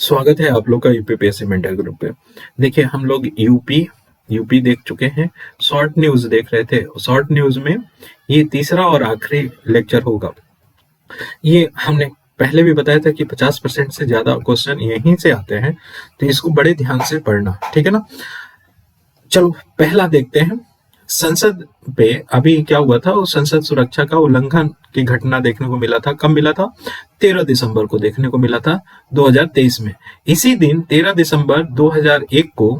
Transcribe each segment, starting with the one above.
स्वागत है आप लोग का यूपीपीएससी मेंटर ग्रुप पे। देखिए हम लोग यूपी देख चुके हैं, शॉर्ट न्यूज देख रहे थे। शॉर्ट न्यूज में ये तीसरा और आखिरी लेक्चर होगा। ये हमने पहले भी बताया था कि 50% से ज्यादा क्वेश्चन यहीं से आते हैं, तो इसको बड़े ध्यान से पढ़ना, ठीक है ना। चलो पहला देखते हैं। संसद पे अभी क्या हुआ था, उस संसद सुरक्षा का उल्लंघन की घटना देखने को मिला था। कब मिला था? 13 दिसंबर को देखने को मिला था 2023 में। इसी दिन 13 दिसंबर 2001 को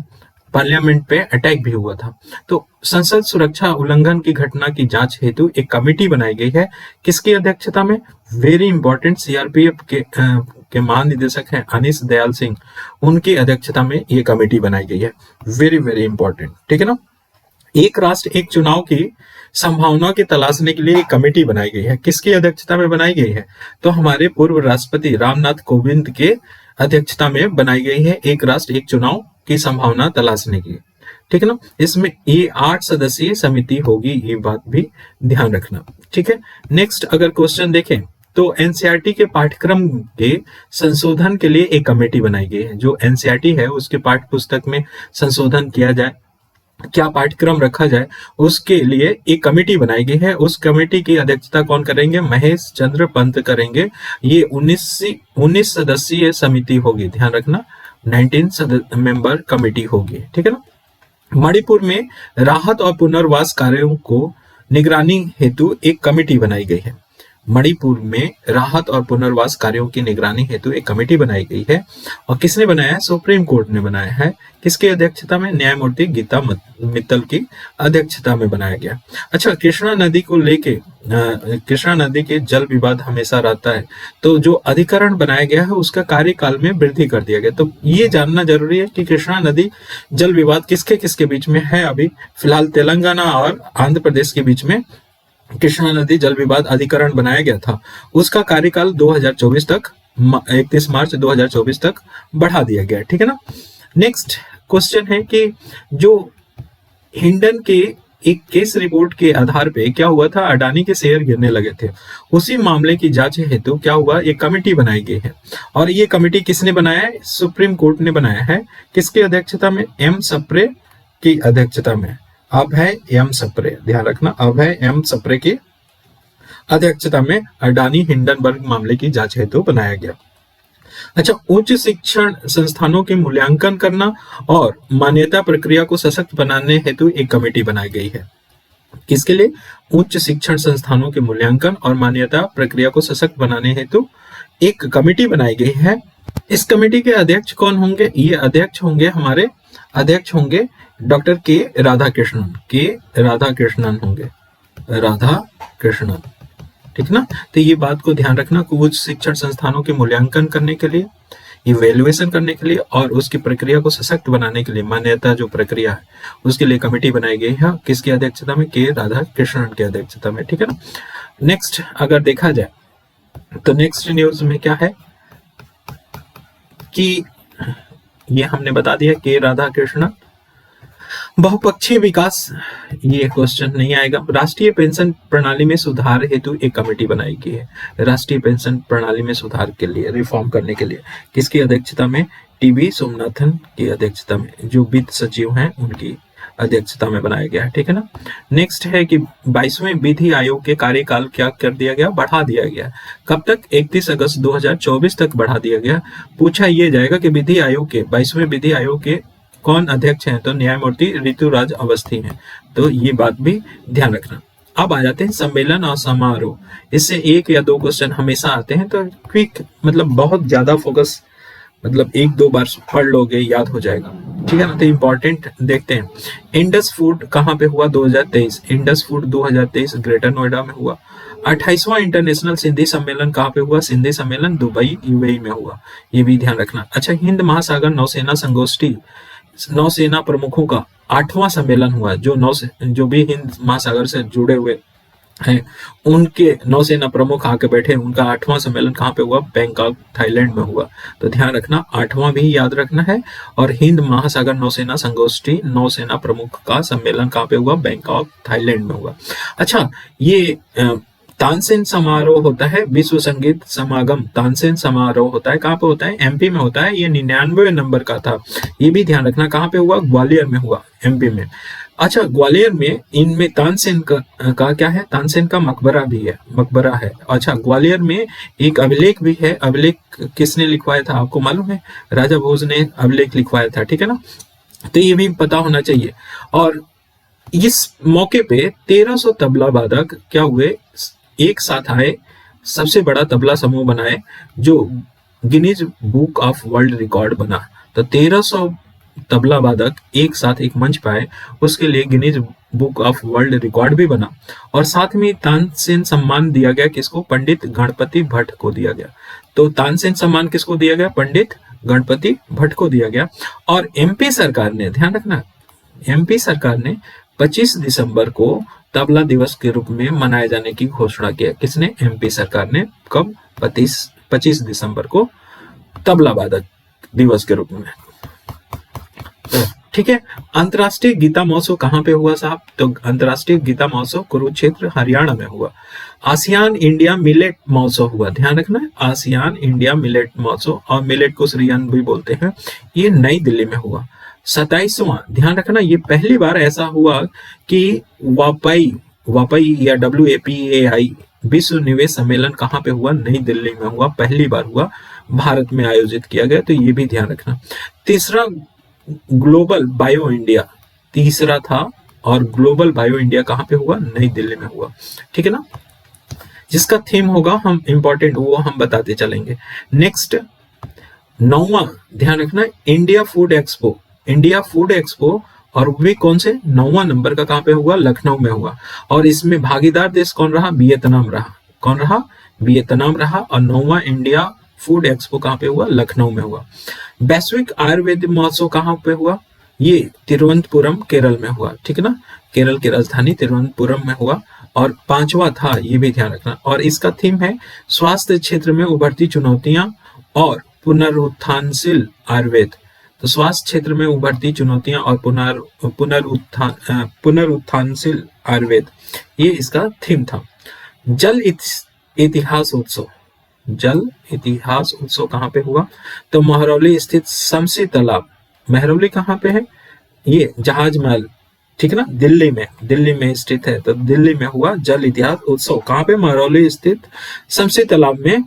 पार्लियामेंट पे अटैक भी हुआ था। तो संसद सुरक्षा उल्लंघन की घटना की जांच हेतु एक कमेटी बनाई गई है। किसकी अध्यक्षता में? वेरी इंपॉर्टेंट, सीआरपीएफ के महानिदेशक हैं अनीश दयाल सिंह, उनकी अध्यक्षता में ये कमेटी बनाई गई है। वेरी वेरी इंपॉर्टेंट, ठीक है ना। एक राष्ट्र एक चुनाव की संभावना की तलाशने के लिए एक कमेटी बनाई गई है। किसकी अध्यक्षता में बनाई गई है? तो हमारे पूर्व राष्ट्रपति रामनाथ कोविंद के अध्यक्षता में बनाई गई है एक राष्ट्र एक चुनाव की संभावना तलाशने की, ठीक है ना। इसमें ये 8 सदस्यीय समिति होगी, ये बात भी ध्यान रखना, ठीक है। नेक्स्ट अगर क्वेश्चन देखें तो एनसीईआरटी के पाठ्यक्रम के संशोधन के लिए एक कमेटी बनाई गई है। जो एनसीईआरटी है उसके पाठ्य पुस्तक में संशोधन किया जाए, क्या पाठ्यक्रम रखा जाए, उसके लिए एक कमेटी बनाई गई है। उस कमेटी की अध्यक्षता कौन करेंगे? महेश चंद्र पंत करेंगे। ये 19 सदस्यीय समिति होगी, ध्यान रखना, 19 मेंबर कमेटी होगी, ठीक है ना। मणिपुर में राहत और पुनर्वास कार्यों को निगरानी हेतु एक कमेटी बनाई गई है। मणिपुर में राहत और पुनर्वास कार्यों की निगरानी हेतु एक कमेटी बनाई गई है। और किसने बनाया है? सुप्रीम कोर्ट ने बनाया है। किसकी अध्यक्षता में? न्यायमूर्ति गीता मित्तल की अध्यक्षता में बनाया गया। अच्छा, कृष्णा नदी को लेके कृष्णा नदी के जल विवाद हमेशा रहता है, तो जो अधिकरण बनाया गया है उसका कार्यकाल में वृद्धि कर दिया गया। तो ये जानना जरूरी है कि कृष्णा नदी जल विवाद किसके किसके बीच में है। अभी फिलहाल तेलंगाना और आंध्र प्रदेश के बीच में कृष्णा नदी जल विवाद अधिकरण बनाया गया था। उसका कार्यकाल 2024 तक, 31 मार्च 2024 तक बढ़ा दिया गया, ठीक है ना। नेक्स्ट क्वेश्चन है कि जो हिंडन के एक केस रिपोर्ट के आधार पे क्या हुआ था, अडानी के शेयर गिरने लगे थे। उसी मामले की जांच हेतु क्या हुआ, एक कमेटी बनाई गई है। और ये कमेटी किसने बनाया है? सुप्रीम कोर्ट ने बनाया है। किसकी अध्यक्षता में? एम सप्रे की अध्यक्षता में। अभय एम सप्रे, ध्यान रखना, अभय एम सप्रे की अध्यक्षता में अडानी हिंडनबर्ग मामले की जांच हेतु बनाया गया। अच्छा, उच्च शिक्षण संस्थानों के मूल्यांकन करना और मान्यता प्रक्रिया को सशक्त बनाने हेतु एक कमेटी बनाई गई है। किसके लिए? उच्च शिक्षण संस्थानों के मूल्यांकन और मान्यता प्रक्रिया को सशक्त बनाने हेतु एक कमेटी बनाई गई है। इस कमेटी के अध्यक्ष कौन होंगे? ये अध्यक्ष होंगे डॉक्टर के राधाकृष्णन होंगे, राधाकृष्णन, ठीक ना। तो ये बात को ध्यान रखना कि उच्च शिक्षण संस्थानों के मूल्यांकन करने के लिए, इवैल्यूएशन करने के लिए और उसकी प्रक्रिया को सशक्त बनाने के लिए, मान्यता जो प्रक्रिया है उसके लिए कमेटी बनाई गई है। किसकी अध्यक्षता में? के राधाकृष्णन की अध्यक्षता में, ठीक है ना। नेक्स्ट अगर देखा जाए तो नेक्स्ट न्यूज में क्या है कि ये हमने बता दिया, के राधाकृष्णन। बहुपक्षीय विकास, ये क्वेश्चन नहीं आएगा। राष्ट्रीय पेंशन प्रणाली में सुधार हेतु एक कमेटी बनाई गई है। राष्ट्रीय पेंशन प्रणाली में सुधार के लिए, रिफॉर्म करने के लिए किसकी अध्यक्षता में? टीबी सोमनाथन की अध्यक्षता में, जो वित्त सचिव हैं उनकी अध्यक्षता में बनाया गया है, ठीक है ना। नेक्स्ट है कि 22वें विधि आयोग के कार्यकाल क्या कर दिया गया? बढ़ा दिया गया। कब तक? 31 अगस्त 2024 तक बढ़ा दिया गया। पूछा ये जाएगा कि विधि आयोग के 22वें विधि आयोग के कौन अध्यक्ष हैं? तो न्यायमूर्ति ऋतुराज अवस्थी हैं। तो ये बात भी ध्यान रखना। अब आ जाते हैं सम्मेलन और समारोह। इससे 1 या 2 क्वेश्चन हमेशा आते हैं, तो क्विक, मतलब बहुत ज्यादा फोकस, मतलब 1-2 बार पढ़ लोगे याद हो जाएगा, ठीक है ना। तो इंपॉर्टेंट देखते हैं। इंडस फूड कहाँ पे हुआ? 2023। इंडस फूड 2023 ग्रेटर नोएडा में हुआ। 28वां इंटरनेशनल सिंधी सम्मेलन कहाँ पे हुआ? सिंधी सम्मेलन दुबई यूएई में हुआ, ये भी ध्यान रखना। अच्छा, हिंद महासागर नौसेना संगोष्ठी, नौसेना प्रमुखों का 8वां सम्मेलन हुआ। जो भी हिंद महासागर से जुड़े हुए हैं उनके नौसेना प्रमुख आके बैठे, उनका 8वां सम्मेलन कहाँ पे हुआ? बैंकॉक, थाईलैंड में हुआ। तो ध्यान रखना, 8वां भी याद रखना है। और हिंद महासागर नौसेना संगोष्ठी, नौसेना प्रमुख का सम्मेलन कहाँ पे हुआ? बैंकॉक, थाईलैंड में हुआ। अच्छा, ये तानसेन समारोह होता है, विश्व संगीत समागम तानसेन समारोह होता है, कहाँ पे होता है? एमपी में होता है। ये 99 नंबर का था, ये भी ध्यान रखना। कहाँ पे हुआ? ग्वालियर में हुआ, एमपी में। अच्छा, ग्वालियर में इनमें तानसेन का क्या है? तानसेन का मकबरा भी है, मकबरा है। अच्छा, ग्वालियर में एक अभिलेख भी है। अभिलेख किसने लिखवाया था आपको मालूम है? राजा भोज ने अभिलेख लिखवाया था, ठीक है ना। तो ये भी पता होना चाहिए। और इस मौके पे 1300 तबला वादक क्या हुए? एक साथ आए, सबसे बड़ा तबला समूह बनाए, जो Guinness book of world record बना। तो 1300 तबला वादक एक साथ एक मंच पाए, उसके लिए Guinness book of world record भी बना। और साथ में तानसेन सम्मान दिया गया, किसको? पंडित गणपति भट्ट को दिया गया। तो तानसेन सम्मान किसको दिया गया? पंडित गणपति भट्ट को दिया गया। और एमपी सरकार ने, ध्यान रखना, एमपी सरकार ने 25 दिसंबर को तबला दिवस के रूप में मनाए जाने की घोषणा किया। किसने? एमपी सरकार ने। कब? 25 दिसंबर को तबला वादक दिवस के रूप में, ठीक है। अंतर्राष्ट्रीय गीता महोत्सव कहाँ पे हुआ साहब? तो अंतर्राष्ट्रीय गीता महोत्सव कुरुक्षेत्र हरियाणा में हुआ। आसियान इंडिया मिलेट महोत्सव हुआ, ध्यान रखना है, आसियान इंडिया मिलेट महोत्सव, और मिलेट को श्रीअन्न भी बोलते हैं, ये नई दिल्ली में हुआ। 27वां, ध्यान रखना, ये पहली बार ऐसा हुआ कि वापाई या WAPAI विश्व निवेश सम्मेलन कहाँ पे हुआ? नई दिल्ली में हुआ, पहली बार हुआ, भारत में आयोजित किया गया। तो ये भी ध्यान रखना। तीसरा, ग्लोबल बायो इंडिया तीसरा था, और ग्लोबल बायो इंडिया कहाँ पे हुआ? नई दिल्ली में हुआ, ठीक है ना। जिसका थीम होगा हम इंपॉर्टेंट, वो हम बताते चलेंगे। नेक्स्ट, 9वां, ध्यान रखना, India food expo, India food expo, और वे कौन से? 9वां नंबर का कहाँ पे हुआ? लखनऊ में हुआ। और इसमें भागीदार देश कौन रहा? वियतनाम रहा। कौन रहा? वियतनाम रहा। और 9वां इंडिया फूड एक्सपो कहाँ पे हुआ? लखनऊ में हुआ। वैश्विक आयुर्वेद महोत्सव कहाँ पे हुआ? ये तिरुवनंतपुरम केरल में हुआ, ठीक है ना, केरल की राजधानी तिरुवनंतपुरम में हुआ। और 5वां था, ये भी ध्यान रखना, और इसका थीम है स्वास्थ्य क्षेत्र में उभरती चुनौतियां और पुनरुत्थानशील आयुर्वेद। तो स्वास्थ्य क्षेत्र में उभरती चुनौतियां और पुनरुत्थानशील आयुर्वेद, ये इसका थीम था। जल इतिहास उत्सव, जल इतिहास उत्सव कहाँ पे हुआ? तो महरौली स्थित शमसी तालाब, महरौली कहाँ पे है? ये जहाज महल, ठीक है ना, दिल्ली में स्थित है। तो दिल्ली में हुआ जल इतिहास उत्सव, कहाँ पे? महरौली स्थित शमसी तालाब में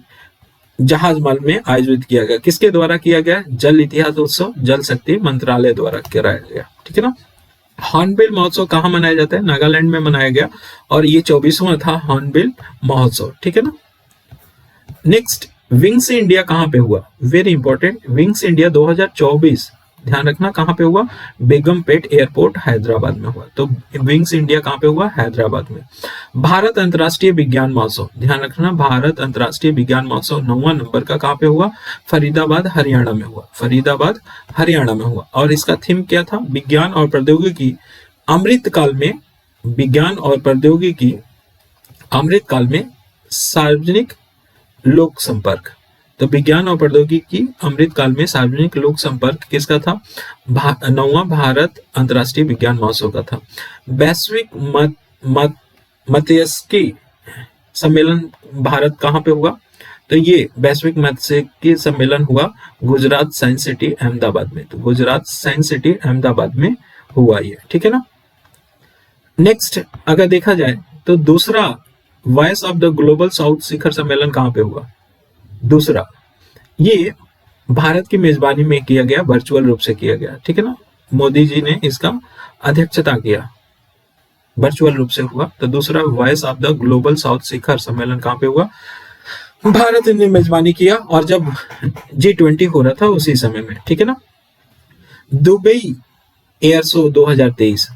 जहाज महल में आयोजित किया गया। किसके द्वारा किया गया? जल इतिहास उत्सव जल शक्ति मंत्रालय द्वारा कराया गया, ठीक है ना। हॉर्नबिल महोत्सव कहाँ मनाया जाता है? नागालैंड में मनाया गया, और ये 24वां था हॉर्नबिल महोत्सव, ठीक है ना। नेक्स्ट, विंग्स इंडिया कहाँ पे हुआ? वेरी इंपॉर्टेंट, विंग्स इंडिया 2024, ध्यान रखना, कहाँ पे हुआ? बेगमपेट एयरपोर्ट हैदराबाद में हुआ। तो विंग्स इंडिया कहाँ पे हुआ? हैदराबाद में। भारत अंतर्राष्ट्रीय विज्ञान महोत्सव, ध्यान रखना, भारत अंतर्राष्ट्रीय विज्ञान महोत्सव 9वां नंबर का कहाँ पे हुआ? फरीदाबाद हरियाणा में हुआ, फरीदाबाद हरियाणा में हुआ। और इसका थीम क्या था? विज्ञान और प्रौद्योगिकी अमृतकाल में, विज्ञान और प्रौद्योगिकी अमृतकाल में सार्वजनिक लोक संपर्क। तो विज्ञान और प्रौद्योगिकी अमृतकाल में सार्वजनिक लोक संपर्क किसका था? 9वां भारत अंतर्राष्ट्रीय विज्ञान महोत्सव का था। वैश्विक मत्स्यिकी सम्मेलन भारत कहाँ पे हुआ? तो ये वैश्विक मत्स्यिकी सम्मेलन हुआ गुजरात साइंस सिटी अहमदाबाद में। तो गुजरात साइंस सिटी अहमदाबाद में हुआ ये, ठीक है ना। नेक्स्ट, अगर देखा जाए तो दूसरा voice of the global south शिखर सम्मेलन कहाँ पे हुआ? दूसरा, ये भारत की मेजबानी में किया गया, वर्चुअल रूप से किया गया, ठीक है ना। मोदी जी ने इसका अध्यक्षता किया, वर्चुअल रूप से हुआ। तो दूसरा voice of the global south शिखर सम्मेलन कहाँ पे हुआ? भारत ने मेजबानी किया, और जब G20 हो रहा था उसी समय में, ठीक है ना। Dubai air show 2023,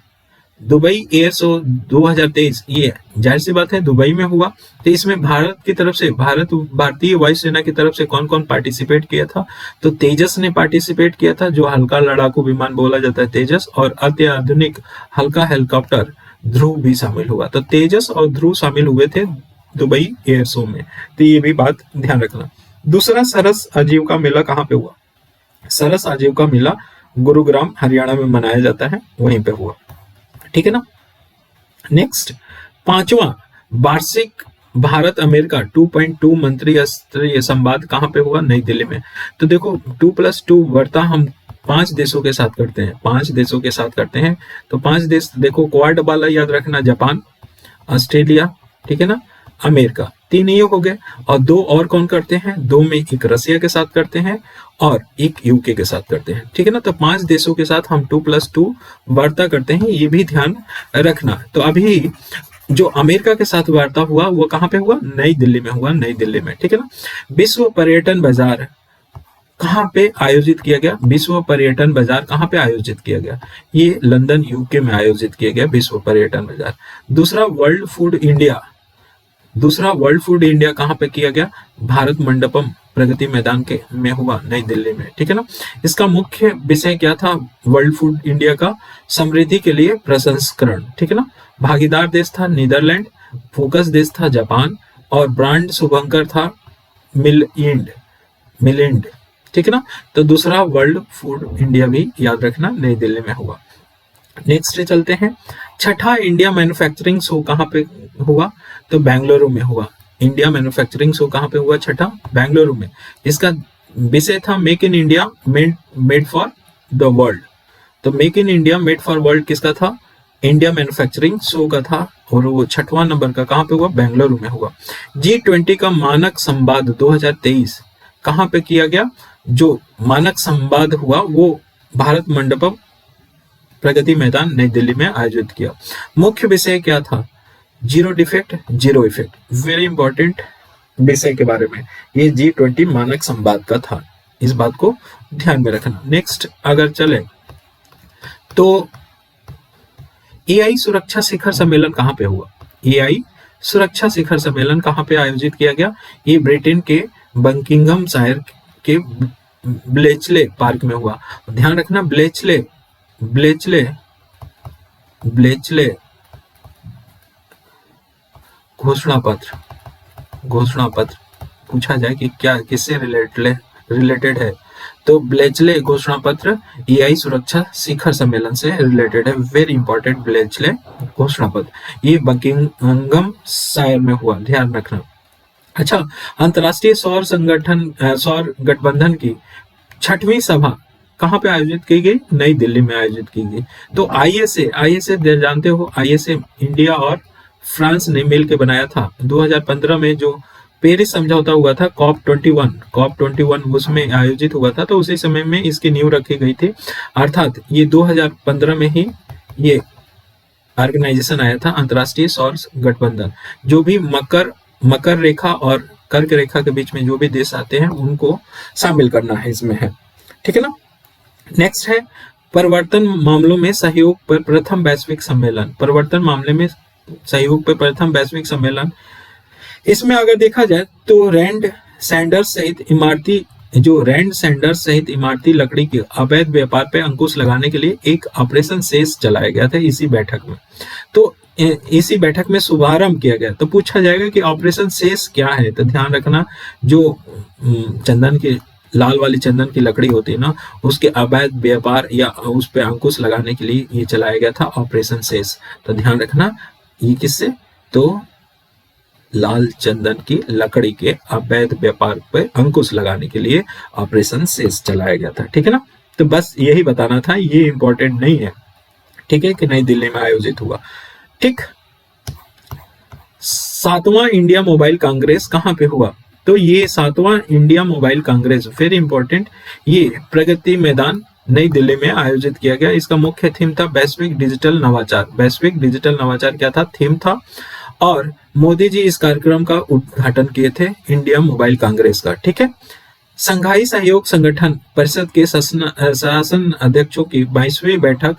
Dubai air show 2023, ये जाहिर सी बात है दुबई में हुआ। तो इसमें भारत की तरफ से, भारतीय वायुसेना की तरफ से कौन कौन पार्टिसिपेट किया था? तो तेजस ने पार्टिसिपेट किया था, जो हल्का लड़ाकू विमान बोला जाता है तेजस, और अत्याधुनिक हल्का हेलीकॉप्टर ध्रुव भी शामिल हुआ। तो तेजस और ध्रुव शामिल हुए थे दुबई एयर शो में, तो ये भी बात ध्यान रखना। दूसरा, सरस आजीविका मेला कहाँ पे हुआ? सरस आजीविका मेला गुरुग्राम हरियाणा में मनाया जाता है, वहीं पे हुआ, ठीक है ना। नेक्स्ट, 5वां वार्षिक भारत अमेरिका 2.2 मंत्री स्तरीय संवाद कहाँ पे हुआ? नई दिल्ली में। तो देखो 2+2 वार्ता हम 5 देशों के साथ करते हैं, 5 देशों के साथ करते हैं। तो 5 देश देखो, क्वाड वाला याद रखना, जापान, ऑस्ट्रेलिया, ठीक है ना, अमेरिका, 3 ये हो गए। और 2 और कौन करते हैं? 2 में एक रसिया के साथ करते हैं और एक यूके के साथ करते हैं, ठीक है ना। तो 5 देशों के साथ हम 2+2 वार्ता करते हैं, ये भी ध्यान रखना। तो अभी जो अमेरिका के साथ वार्ता हुआ वो कहाँ पे हुआ? नई दिल्ली में हुआ, नई दिल्ली में, ठीक है ना। विश्व पर्यटन बाजार कहाँ पे आयोजित किया गया? विश्व पर्यटन बाजार कहाँ पे आयोजित किया गया? ये लंदन यूके में आयोजित किया गया विश्व पर्यटन बाजार। दूसरा वर्ल्ड फूड इंडिया कहाँ पे किया गया? भारत मंडपम प्रगति मैदान के में हुआ, नई दिल्ली में, ठीक है ना। इसका मुख्य विषय क्या था? वर्ल्ड फूड इंडिया का समृद्धि के लिए प्रसंस्करण, ठीक है ना। भागीदार देश था नीदरलैंड, फोकस देश था जापान और ब्रांड शुभंकर था मिलिंड, ठीक है ना। तो दूसरा वर्ल्ड फूड इंडिया भी याद रखना, नई दिल्ली में हुआ। नेक्स्ट चलते हैं, छठा इंडिया मैन्युफैक्चरिंग शो कहाँ पे हुआ? तो बेंगलुरु में हुआ। इंडिया मैन्युफैक्चरिंग शो कहाँ पे हुआ? छठा, बेंगलुरु में। इसका विषय था make in India made for the world. तो make in India made for world किसका था? इंडिया मैन्युफैक्चरिंग शो का था, और वो 6वां नंबर का कहाँ पे हुआ? बेंगलुरु में हुआ। G20 का मानक संवाद 2023 कहाँ पे किया गया? जो मानक संवाद हुआ वो भारत मंडपम प्रगति मैदान नई दिल्ली में आयोजित किया। मुख्य विषय क्या था? Zero defect zero effect, very important विषय के बारे में ये G20 मानक संवाद का था, इस बात को ध्यान में रखना। नेक्स्ट अगर चले तो एआई सुरक्षा शिखर सम्मेलन कहाँ पे हुआ? एआई सुरक्षा शिखर सम्मेलन कहाँ पे आयोजित किया गया? ये ब्रिटेन के बकिंघम शायर के ब्लेचले पार्क में हुआ। ध्यान रखना, ब्लेचले घोषणा पत्र पूछा जाए कि क्या किससे रिलेटेड है, तो ब्लेचले घोषणा पत्र एआई सुरक्षा शिखर सम्मेलन से रिलेटेड है। वेरी इंपॉर्टेंट, ब्लेचले घोषणा पत्र ये बकिंघम शायर में हुआ, ध्यान रखना। अच्छा, अंतर्राष्ट्रीय सौर गठबंधन की 6वीं सभा कहाँ पे आयोजित की गई? नई दिल्ली में आयोजित की गई। तो आईएसए जानते हो, आईएसए इंडिया और फ्रांस ने मिलकर बनाया था। 2015 में जो पेरिस समझौता हुआ था, COP21 उसमें आयोजित हुआ था, तो उसी समय में इसकी नींव रखी गई थी। अर्थात ये 2015 में ही ये ऑर्गेनाइजेशन आया था, अंतर्राष्ट्रीय सौर गठबंधन। जो भी मकर रेखा और कर्क रेखा के बीच में जो भी देश आते हैं उनको शामिल करना है इसमें है, ठीक है ना। नेक्स्ट है परिवर्तन मामलों में सहयोग पर प्रथम वैश्विक सम्मेलन। परिवर्तन मामले में सहयोग पर प्रथम वैश्विक सम्मेलन, इसमें अगर देखा जाए तो रैंड सैंडर्स सहित इमारती लकड़ी के अवैध व्यापार पर अंकुश लगाने के लिए एक ऑपरेशन सेस चलाया गया था इसी बैठक में। तो इसी बैठक में शुभारंभ किया गया। तो पूछा जाएगा कि ऑपरेशन सेस क्या है? तो ध्यान रखना, जो चंदन की लाल वाली चंदन की लकड़ी होती है ना, उसके अवैध व्यापार या उस पर अंकुश लगाने के लिए ये चलाया गया था ऑपरेशन सेस। तो ध्यान रखना, ये किससे? तो लाल चंदन की लकड़ी के अवैध व्यापार पर अंकुश लगाने के लिए ऑपरेशन सेस चलाया गया था, ठीक है ना। तो बस यही बताना था, ये इंपॉर्टेंट नहीं है, ठीक है, कि नई दिल्ली में आयोजित हुआ, ठीक। 7वां इंडिया मोबाइल कांग्रेस कहाँ पे हुआ? तो ये 7वां India mobile congress, very important, ये प्रगति मैदान नई दिल्ली में आयोजित किया गया। इसका मुख्य थीम था वैश्विक डिजिटल नवाचार। वैश्विक डिजिटल नवाचार क्या था? थीम था। और मोदी जी इस कार्यक्रम का उद्घाटन किए थे, इंडिया मोबाइल कांग्रेस का, ठीक है। संघाई सहयोग संगठन परिषद के शासन अध्यक्षों की 22वीं बैठक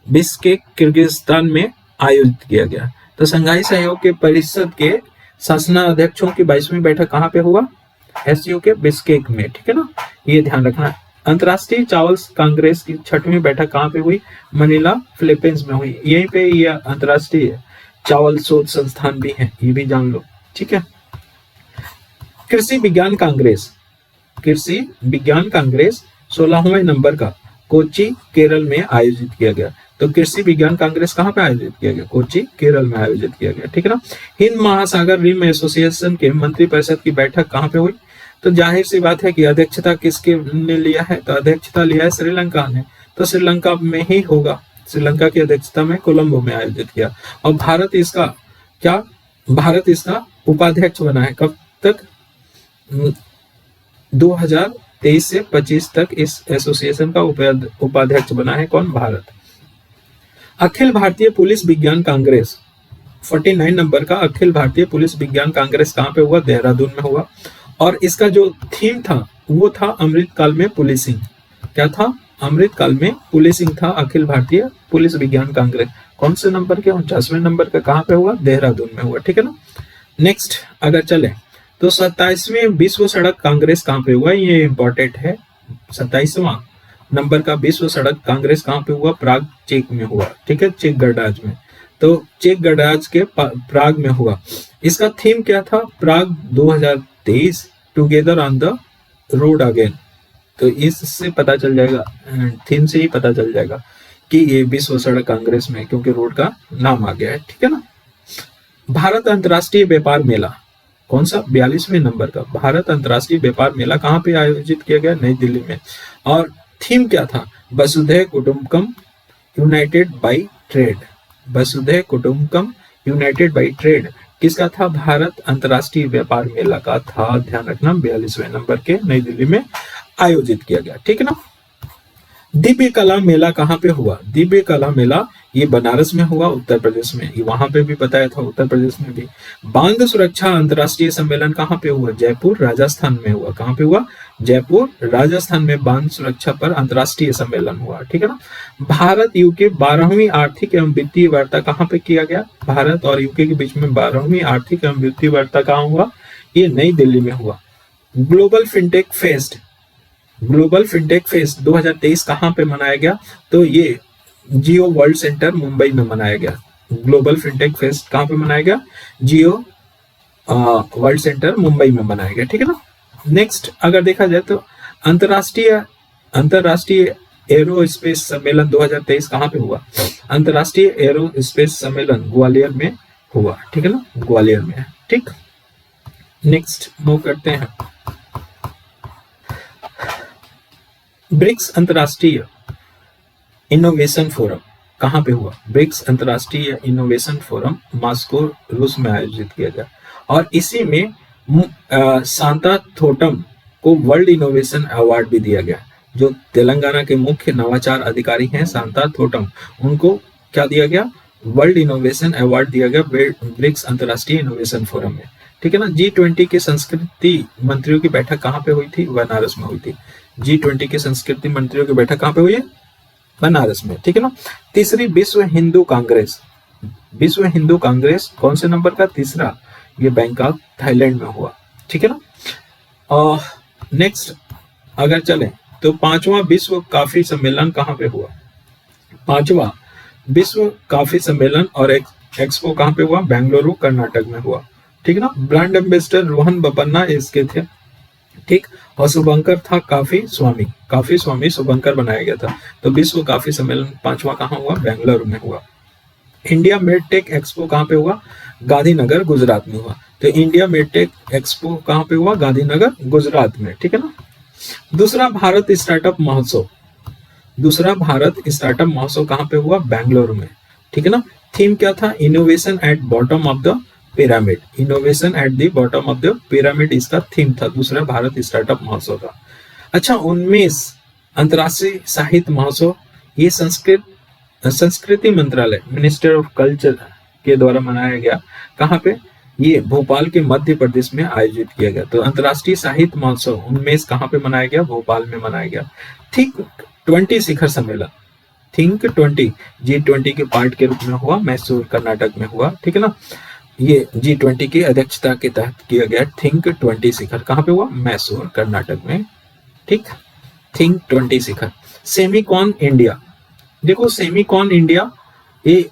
बिश्केक किर्गिस्तान में आयोजित किया गया। तो संघाई सहयोग के परिषद के शासनाध्यक्षों की 22वीं बैठक कहाँ पे हुआ? एससीओ के बिश्केक में, ठीक है ना, ये ध्यान रखना। अंतर्राष्ट्रीय चावल कांग्रेस की 6वीं बैठक कहाँ पे हुई? मनीला, फिलीपींस में हुई। यहीं पे ये अंतर्राष्ट्रीय चावल शोध संस्थान भी है, ये भी जान लो, ठीक है। कृषि विज्ञान कांग्रेस 16वें नंबर का कोच्चि केरल में आयोजित किया गया। तो कृषि विज्ञान कांग्रेस कहाँ पे आयोजित किया गया? कोच्चि, केरल में आयोजित किया गया, ठीक है ना। हिंद महासागर रिम एसोसिएशन के मंत्रिपरिषद की बैठक कहाँ पे हुई? तो जाहिर सी बात है कि अध्यक्षता किसके ने लिया है? तो अध्यक्षता लिया है श्रीलंका ने, तो श्रीलंका में ही होगा। श्रीलंका की अध्यक्षता में कोलंबो में आयोजित किया। और भारत इसका उपाध्यक्ष बना है। कब तक? 2023 से 25 तक इस एसोसिएशन का उपाध्यक्ष बना है। कौन? भारत। अखिल भारतीय पुलिस विज्ञान कांग्रेस 49 नंबर का अखिल भारतीय पुलिस विज्ञान कांग्रेस कहाँ पे हुआ? देहरादून में हुआ। और इसका जो थीम था वो था अमृतकाल में पुलिसिंग। क्या था? अमृतकाल में पुलिसिंग था अखिल भारतीय पुलिस विज्ञान कांग्रेस। कौन से नंबर के? 49वें नंबर का। कहाँ पे हुआ? देहरादून में हुआ, ठीक है ना। नेक्स्ट अगर चले तो 27वें विश्व सड़क कांग्रेस कहाँ पे हुआ? ये इंपॉर्टेंट है। 27वां नंबर का विश्व सड़क कांग्रेस कहाँ पे हुआ? प्राग, चेक में हुआ, ठीक है, चेक गणराज्य में। तो चेक गणराज्य के प्राग में हुआ। इसका थीम क्या था? प्राग 2023 together on the road again. तो इससे पता चल जाएगा, थीम से ही पता चल जाएगा कि ये विश्व सड़क कांग्रेस में, क्योंकि रोड का नाम आ गया है, ठीक है ना। भारत अंतर्राष्ट्रीय व्यापार मेला कौन सा? 42वें नंबर का भारत अंतर्राष्ट्रीय व्यापार मेला कहाँ पे आयोजित किया गया? नई दिल्ली में। और थीम क्या था? वसुधैव कुटुंबकम यूनाइटेड बाई ट्रेड। वसुधैव कुटुंबकम यूनाइटेड बाई ट्रेड किसका था? भारत अंतर्राष्ट्रीय व्यापार मेला का था। ध्यान रखना, 42वें नंबर के नई दिल्ली में आयोजित किया गया, ठीक है ना। दिव्य कला मेला कहाँ पे हुआ? दिव्य कला मेला ये बनारस में हुआ, उत्तर प्रदेश में। ये वहां पे भी बताया था, उत्तर प्रदेश में भी। बांध सुरक्षा अंतर्राष्ट्रीय सम्मेलन कहाँ पे हुआ? जयपुर, राजस्थान में हुआ। कहाँ पे हुआ? जयपुर, राजस्थान में बांध सुरक्षा पर अंतर्राष्ट्रीय सम्मेलन हुआ, ठीक है ना। भारत यूके 12वीं आर्थिक एवं वित्तीय वार्ता कहाँ पे किया गया? भारत और यूके के बीच में 12वीं आर्थिक एवं वित्तीय वार्ता कहाँ हुआ? ये नई दिल्ली में हुआ। ग्लोबल फिनटेक फेस्ट 2023 कहाँ पे मनाया गया? तो ये जियो वर्ल्ड सेंटर मुंबई में मनाया गया। ग्लोबल फिनटेक फेस्ट कहाँ पे मनाया गया? जियो वर्ल्ड सेंटर मुंबई में मनाया गया, ठीक है ना। नेक्स्ट अगर देखा जाए तो अंतरराष्ट्रीय एरोस्पेस सम्मेलन 2023 कहाँ पे हुआ? अंतरराष्ट्रीय एरोस्पेस सम्मेलन ग्वालियर में हुआ, ठीक है ना, ग्वालियर में, ठीक। नेक्स्ट मूव करते हैं। ब्रिक्स अंतरराष्ट्रीय इनोवेशन फोरम कहाँ पे हुआ? ब्रिक्स अंतरराष्ट्रीय इनोवेशन फोरम मॉस्को, रूस में आयोजित किया गया। और इसी में सांता थोटम को वर्ल्ड इनोवेशन अवार्ड भी दिया गया। जो तेलंगाना के मुख्य नवाचार अधिकारी हैं सांता थोटम, उनको क्या दिया गया? वर्ल्ड इनोवेशन अवार्ड दिया गया ब्रिक्स अंतरराष्ट्रीय इनोवेशन फोरम में, ठीक है ना। G20 के संस्कृति मंत्रियों की बैठक कहाँ पे हुई थी? बनारस में हुई थी। G20 के संस्कृति मंत्रियों की बैठक कहाँ पे हुई है? बनारस में, ठीक है ना। तीसरी विश्व हिंदू कांग्रेस कौन से नंबर का? तीसरा। ये बैंकॉक, थाईलैंड में हुआ, ठीक है ना। और नेक्स्ट अगर चले तो 5वां विश्व कॉफी सम्मेलन कहाँ पे हुआ? 5वां विश्व कॉफी सम्मेलन और एक्सपो कहाँ पे हुआ? बेंगलुरु, कर्नाटक में हुआ, ठीक है ना। ब्रांड एम्बेसडर रोहन बोपन्ना इसके थे, ठीक। और शुभंकर था काफी स्वामी शुभंकर बनाया गया था। तो विश्व काफी सम्मेलन 5वां कहाँ हुआ? बेंगलुरु में हुआ। इंडिया मेडटेक एक्सपो कहाँ पे हुआ? गांधीनगर, गुजरात में हुआ। तो इंडिया मेडटेक एक्सपो कहाँ पे हुआ? गांधीनगर, गुजरात में, ठीक है ना। दूसरा भारत स्टार्टअप महोत्सव कहाँ पे हुआ? बेंगलुरु में, ठीक है ना। थीम क्या था? Innovation at bottom of the pyramid. Innovation at the bottom of the pyramid इसका थीम था दूसरा भारत स्टार्टअप महोत्सव का। अच्छा, 19 अंतर्राष्ट्रीय साहित्य महोत्सव ये संस्कृति मंत्रालय, मिनिस्टर ऑफ कल्चर के द्वारा मनाया गया। कहाँ पे? ये भोपाल के मध्य प्रदेश में आयोजित किया गया। तो अंतर्राष्ट्रीय साहित्य महोत्सव 19 कहाँ पे मनाया गया? भोपाल में मनाया गया। थिंक 20 शिखर सम्मेलन, थिंक 20 G20 के पार्ट के रूप में हुआ, मैसूर, कर्नाटक में हुआ, ठीक है ना। ये G20 की अध्यक्षता के तहत किया गया। थिंक 20 शिखर कहाँ पे हुआ? मैसूर, कर्नाटक में, ठीक। थिंक 20 शिखर। सेमीकॉन इंडिया, देखो सेमीकॉन इंडिया ये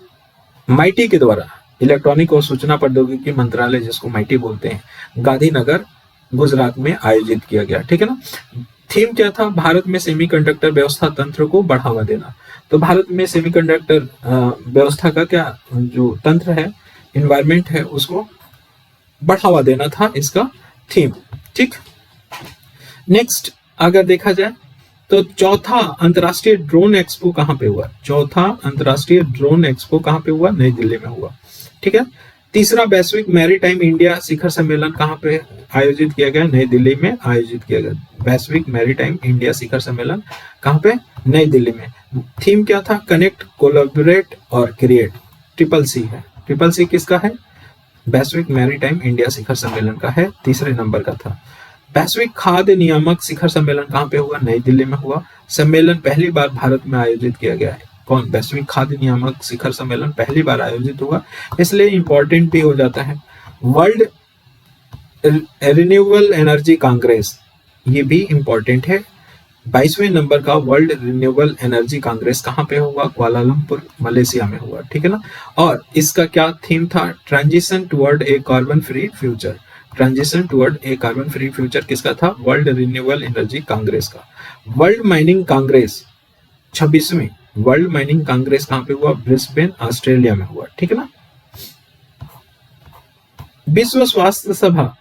माइटी के द्वारा, इलेक्ट्रॉनिक और सूचना प्रौद्योगिकी मंत्रालय जिसको माइटी बोलते हैं, गांधीनगर, गुजरात में आयोजित किया गया, ठीक है ना। थीम क्या था? भारत में सेमीकंडक्टर व्यवस्था तंत्र को बढ़ावा देना। तो भारत में सेमीकंडक्टर व्यवस्था का क्या जो तंत्र है, इन्वायरमेंट है, उसको बढ़ावा देना था इसका थीम। ठीक, नेक्स्ट अगर देखा जाए तो चौथा अंतर्राष्ट्रीय ड्रोन एक्सपो कहाँ पे हुआ? चौथा अंतर्राष्ट्रीय ड्रोन एक्सपो कहाँ पे हुआ? नई दिल्ली में हुआ। ठीक है, तीसरा वैश्विक मैरीटाइम इंडिया शिखर सम्मेलन कहाँ पे आयोजित किया गया? नई दिल्ली में आयोजित किया गया। वैश्विक मैरीटाइम इंडिया शिखर सम्मेलन कहाँ पे? नई दिल्ली में। थीम क्या था? कनेक्ट, कोलैबोरेट और क्रिएट। ट्रिपल सी है। ट्रिपल सी किसका है? वैश्विक मैरीटाइम इंडिया शिखर सम्मेलन का है, तीसरे नंबर का था। वैश्विक खाद्य नियामक शिखर सम्मेलन कहाँ पे हुआ? नई दिल्ली में हुआ। सम्मेलन पहली बार भारत में आयोजित किया गया है। कौन? वैश्विक खाद्य नियामक शिखर सम्मेलन पहली बार आयोजित हुआ, इसलिए इंपॉर्टेंट भी हो जाता है। वर्ल्ड रिन्यूएबल एनर्जी कांग्रेस, ये भी इंपॉर्टेंट है। 22वें नंबर का वर्ल्ड रिन्यूएबल एनर्जी कांग्रेस कहाँ पे हुआ? कुआलालंपुर, मलेशिया में हुआ। ठीक है ना, और इसका क्या थीम था? Transition toward a carbon free future. Transition toward a carbon free future किसका था? वर्ल्ड रिन्यूएबल एनर्जी कांग्रेस का। वर्ल्ड माइनिंग कांग्रेस 26वीं वर्ल्ड माइनिंग कांग्रेस कहाँ पे हुआ? ब्रिस्बेन, ऑस्ट्रेलिया में हुआ। ठीक है ना। विश्व स्वास्थ्य सभा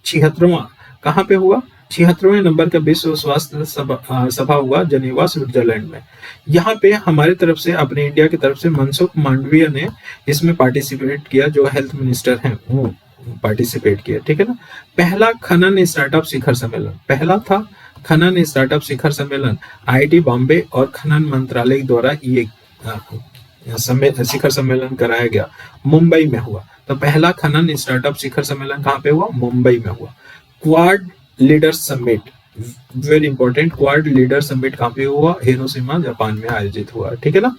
76वां कहाँ पे हुआ? 76वें नंबर का विश्व स्वास्थ्य सभा हुआ जेनेवा, स्विट्जरलैंड में। यहाँ पे हमारी तरफ से, अपने इंडिया की तरफ से मनसुख मांडविया ने इसमें पार्टिसिपेट किया, जो हेल्थ मिनिस्टर हैं वो पार्टिसिपेट किया। ठीक है ना। पहला खनन स्टार्टअप शिखर सम्मेलन, पहला था खनन स्टार्टअप शिखर सम्मेलन आईआईटी बॉम्बे और खनन मंत्रालय द्वारा ये शिखर सम्मेलन कराया गया, मुंबई में हुआ। तो पहला खनन स्टार्टअप शिखर सम्मेलन कहाँ पे हुआ? मुंबई में हुआ। Quad leader summit, very important, quad leader summit कहाँ पे हुआ? हिरोशिमा, जापान में आयोजित हुआ। ठीक है ना।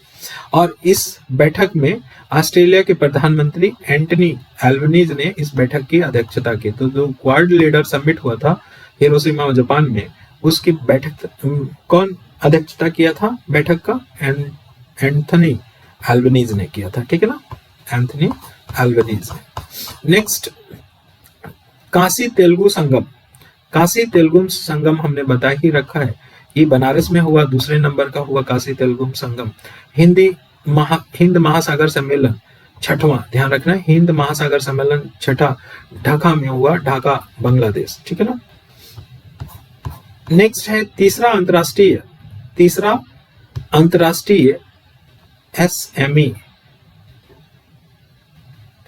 और इस बैठक में ऑस्ट्रेलिया के प्रधानमंत्री एंटनी एल्बनीज ने इस बैठक की अध्यक्षता की। तो जो क्वाड लीडर समिट हुआ था हिरोशिमा, जापान में, उसकी बैठक कौन अध्यक्षता किया था? बैठक का एंथनी एल्बनीज ने किया था। ठीक है ना, एंथनी एल्बनीज ने। नेक्स्ट, काशी तेलुगु संगम। काशी तेलुगु संगम हमने बता ही रखा है, ये बनारस में हुआ, दूसरे नंबर का हुआ काशी तेलुगु संगम। हिंद महासागर सम्मेलन 6वां, ध्यान रखना, हिंद महासागर सम्मेलन 6ठा ढाका में हुआ, ढाका, बांग्लादेश। ठीक है ना। नेक्स्ट है तीसरा अंतरराष्ट्रीय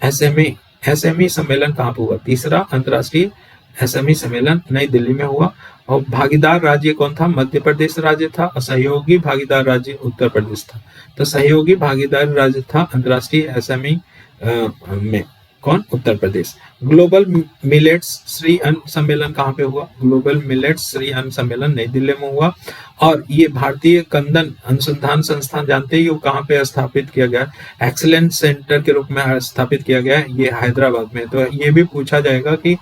एसएमई सम्मेलन कहाँ पे हुआ? तीसरा अंतरराष्ट्रीय एसएमई सम्मेलन नई दिल्ली में हुआ। और भागीदार राज्य कौन था? मध्य प्रदेश राज्य था, और सहयोगी भागीदार राज्य उत्तर प्रदेश था। तो सहयोगी भागीदार राज्य था अंतरराष्ट्रीय एसएमई में कौन? उत्तर प्रदेश। ग्लोबल मिलेट्स श्री अन्न सम्मेलन कहाँ पे हुआ? ग्लोबल मिलेट्स श्री अन्न सम्मेलन नई दिल्ली में हुआ। और ये भारतीय कंदन अनुसंधान संस्थान जानते ही, वो कहाँ पे स्थापित किया गया? एक्सीलेंस सेंटर के रूप में स्थापित किया गया, ये हैदराबाद में। तो ये भी पूछा जाएगा कि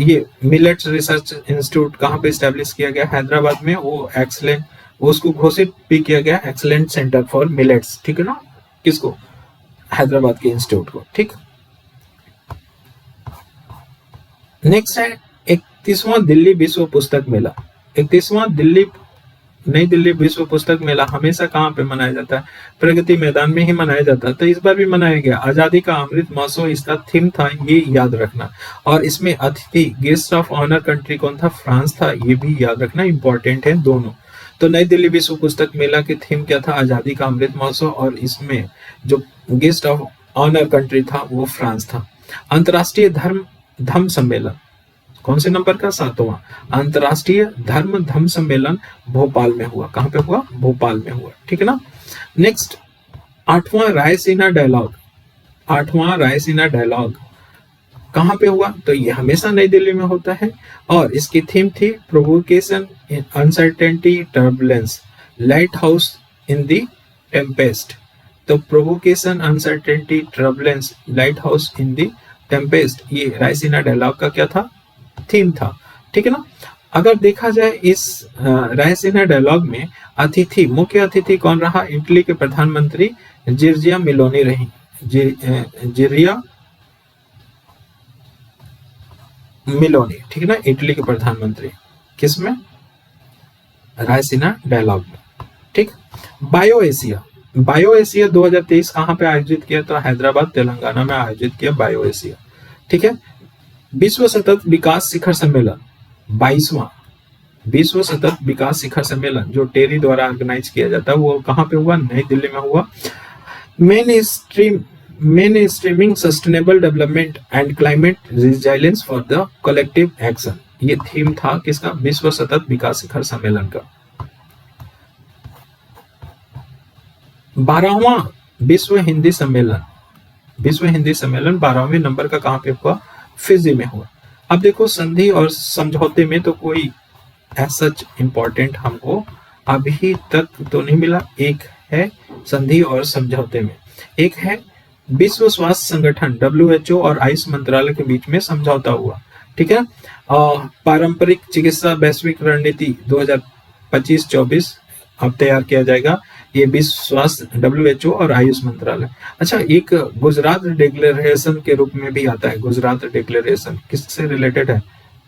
ये मिलेट्स रिसर्च इंस्टीट्यूट कहाँ पे स्टैब्लिश किया गया? हैदराबाद में। वो एक्सीलेंट, उसको घोषित भी किया गया एक्सीलेंट सेंटर फॉर मिलेट्स। ठीक है ना, किसको? हैदराबाद के इंस्टीट्यूट को। ठीक। नेक्स्ट है 31वां दिल्ली विश्व पुस्तक मेला। 31वां नई दिल्ली विश्व पुस्तक मेला हमेशा कहाँ पे मनाया जाता है? प्रगति मैदान में ही मनाया जाता है। तो इस बार भी मनाया गया। आजादी का अमृत महोत्सव इसका थीम था, ये याद रखना। और इसमें अतिथि गेस्ट ऑफ ऑनर कंट्री कौन था? फ्रांस था, ये भी याद रखना, इंपॉर्टेंट है दोनों। तो नई दिल्ली विश्व पुस्तक मेला की थीम क्या था? आजादी का अमृत महोत्सव, और इसमें जो गेस्ट ऑफ ऑनर कंट्री था वो फ्रांस था। अंतर्राष्ट्रीय धम्म सम्मेलन कौन से नंबर का? 7वां। अंतर्राष्ट्रीय धम्म सम्मेलन भोपाल में हुआ। कहां पे हुआ? भोपाल में हुआ। ठीक है ना। नेक्स्ट, 8वां रायसीना डायलॉग कहां पे हुआ? तो ये हमेशा नई दिल्ली में होता है, और इसकी थीम थी provocation in uncertainty turbulence, lighthouse in the tempest. तो provocation, uncertainty, turbulence, lighthouse in the tempest, ये रायसीना डायलॉग का क्या था? थीम था। ठीक है ना। अगर देखा जाए इस रायसीना डायलॉग में मुख्य अतिथि कौन रहा? इटली के प्रधानमंत्री जिर्जिया मिलोनी रही। जिर्जिया मिलोनी। ठीक है ना, इटली के प्रधानमंत्री। किसमें? रायसीना डायलॉग में। ठीक। बायो एशिया, बायो एशिया 2023 कहाँ पे आयोजित किया? तो हैदराबाद तेलंगाना में आयोजित किया बायो एशिया। ठीक है। विश्व सतत विकास शिखर सम्मेलन 22वां विश्व सतत विकास शिखर सम्मेलन जो टेरी द्वारा ऑर्गेनाइज किया जाता है वो कहाँ पे हुआ? नई दिल्ली में हुआ। Main streaming sustainable development and climate resilience for the collective action, ये थीम था किसका? विश्व सतत विकास शिखर सम्मेलन का। 12वां विश्व हिंदी सम्मेलन, विश्व हिंदी सम्मेलन 12वें नंबर का कहाँ पे हुआ? फिजी में हुआ। अब देखो संधि और समझौते में तो कोई सच इंपॉर्टेंट हमको अभी तक तो नहीं मिला। एक है संधि और समझौते में, एक है विश्व स्वास्थ्य संगठन WHO और आयुष मंत्रालय के बीच में समझौता हुआ। ठीक है। पारंपरिक चिकित्सा वैश्विक रणनीति 2025-24 अब तैयार किया जाएगा, ये विश्व स्वास्थ्य WHO और आयुष मंत्रालय। अच्छा, एक गुजरात डिक्लेरेशन के रूप में भी आता है। गुजरात डिक्लेरेशन किससे रिलेटेड है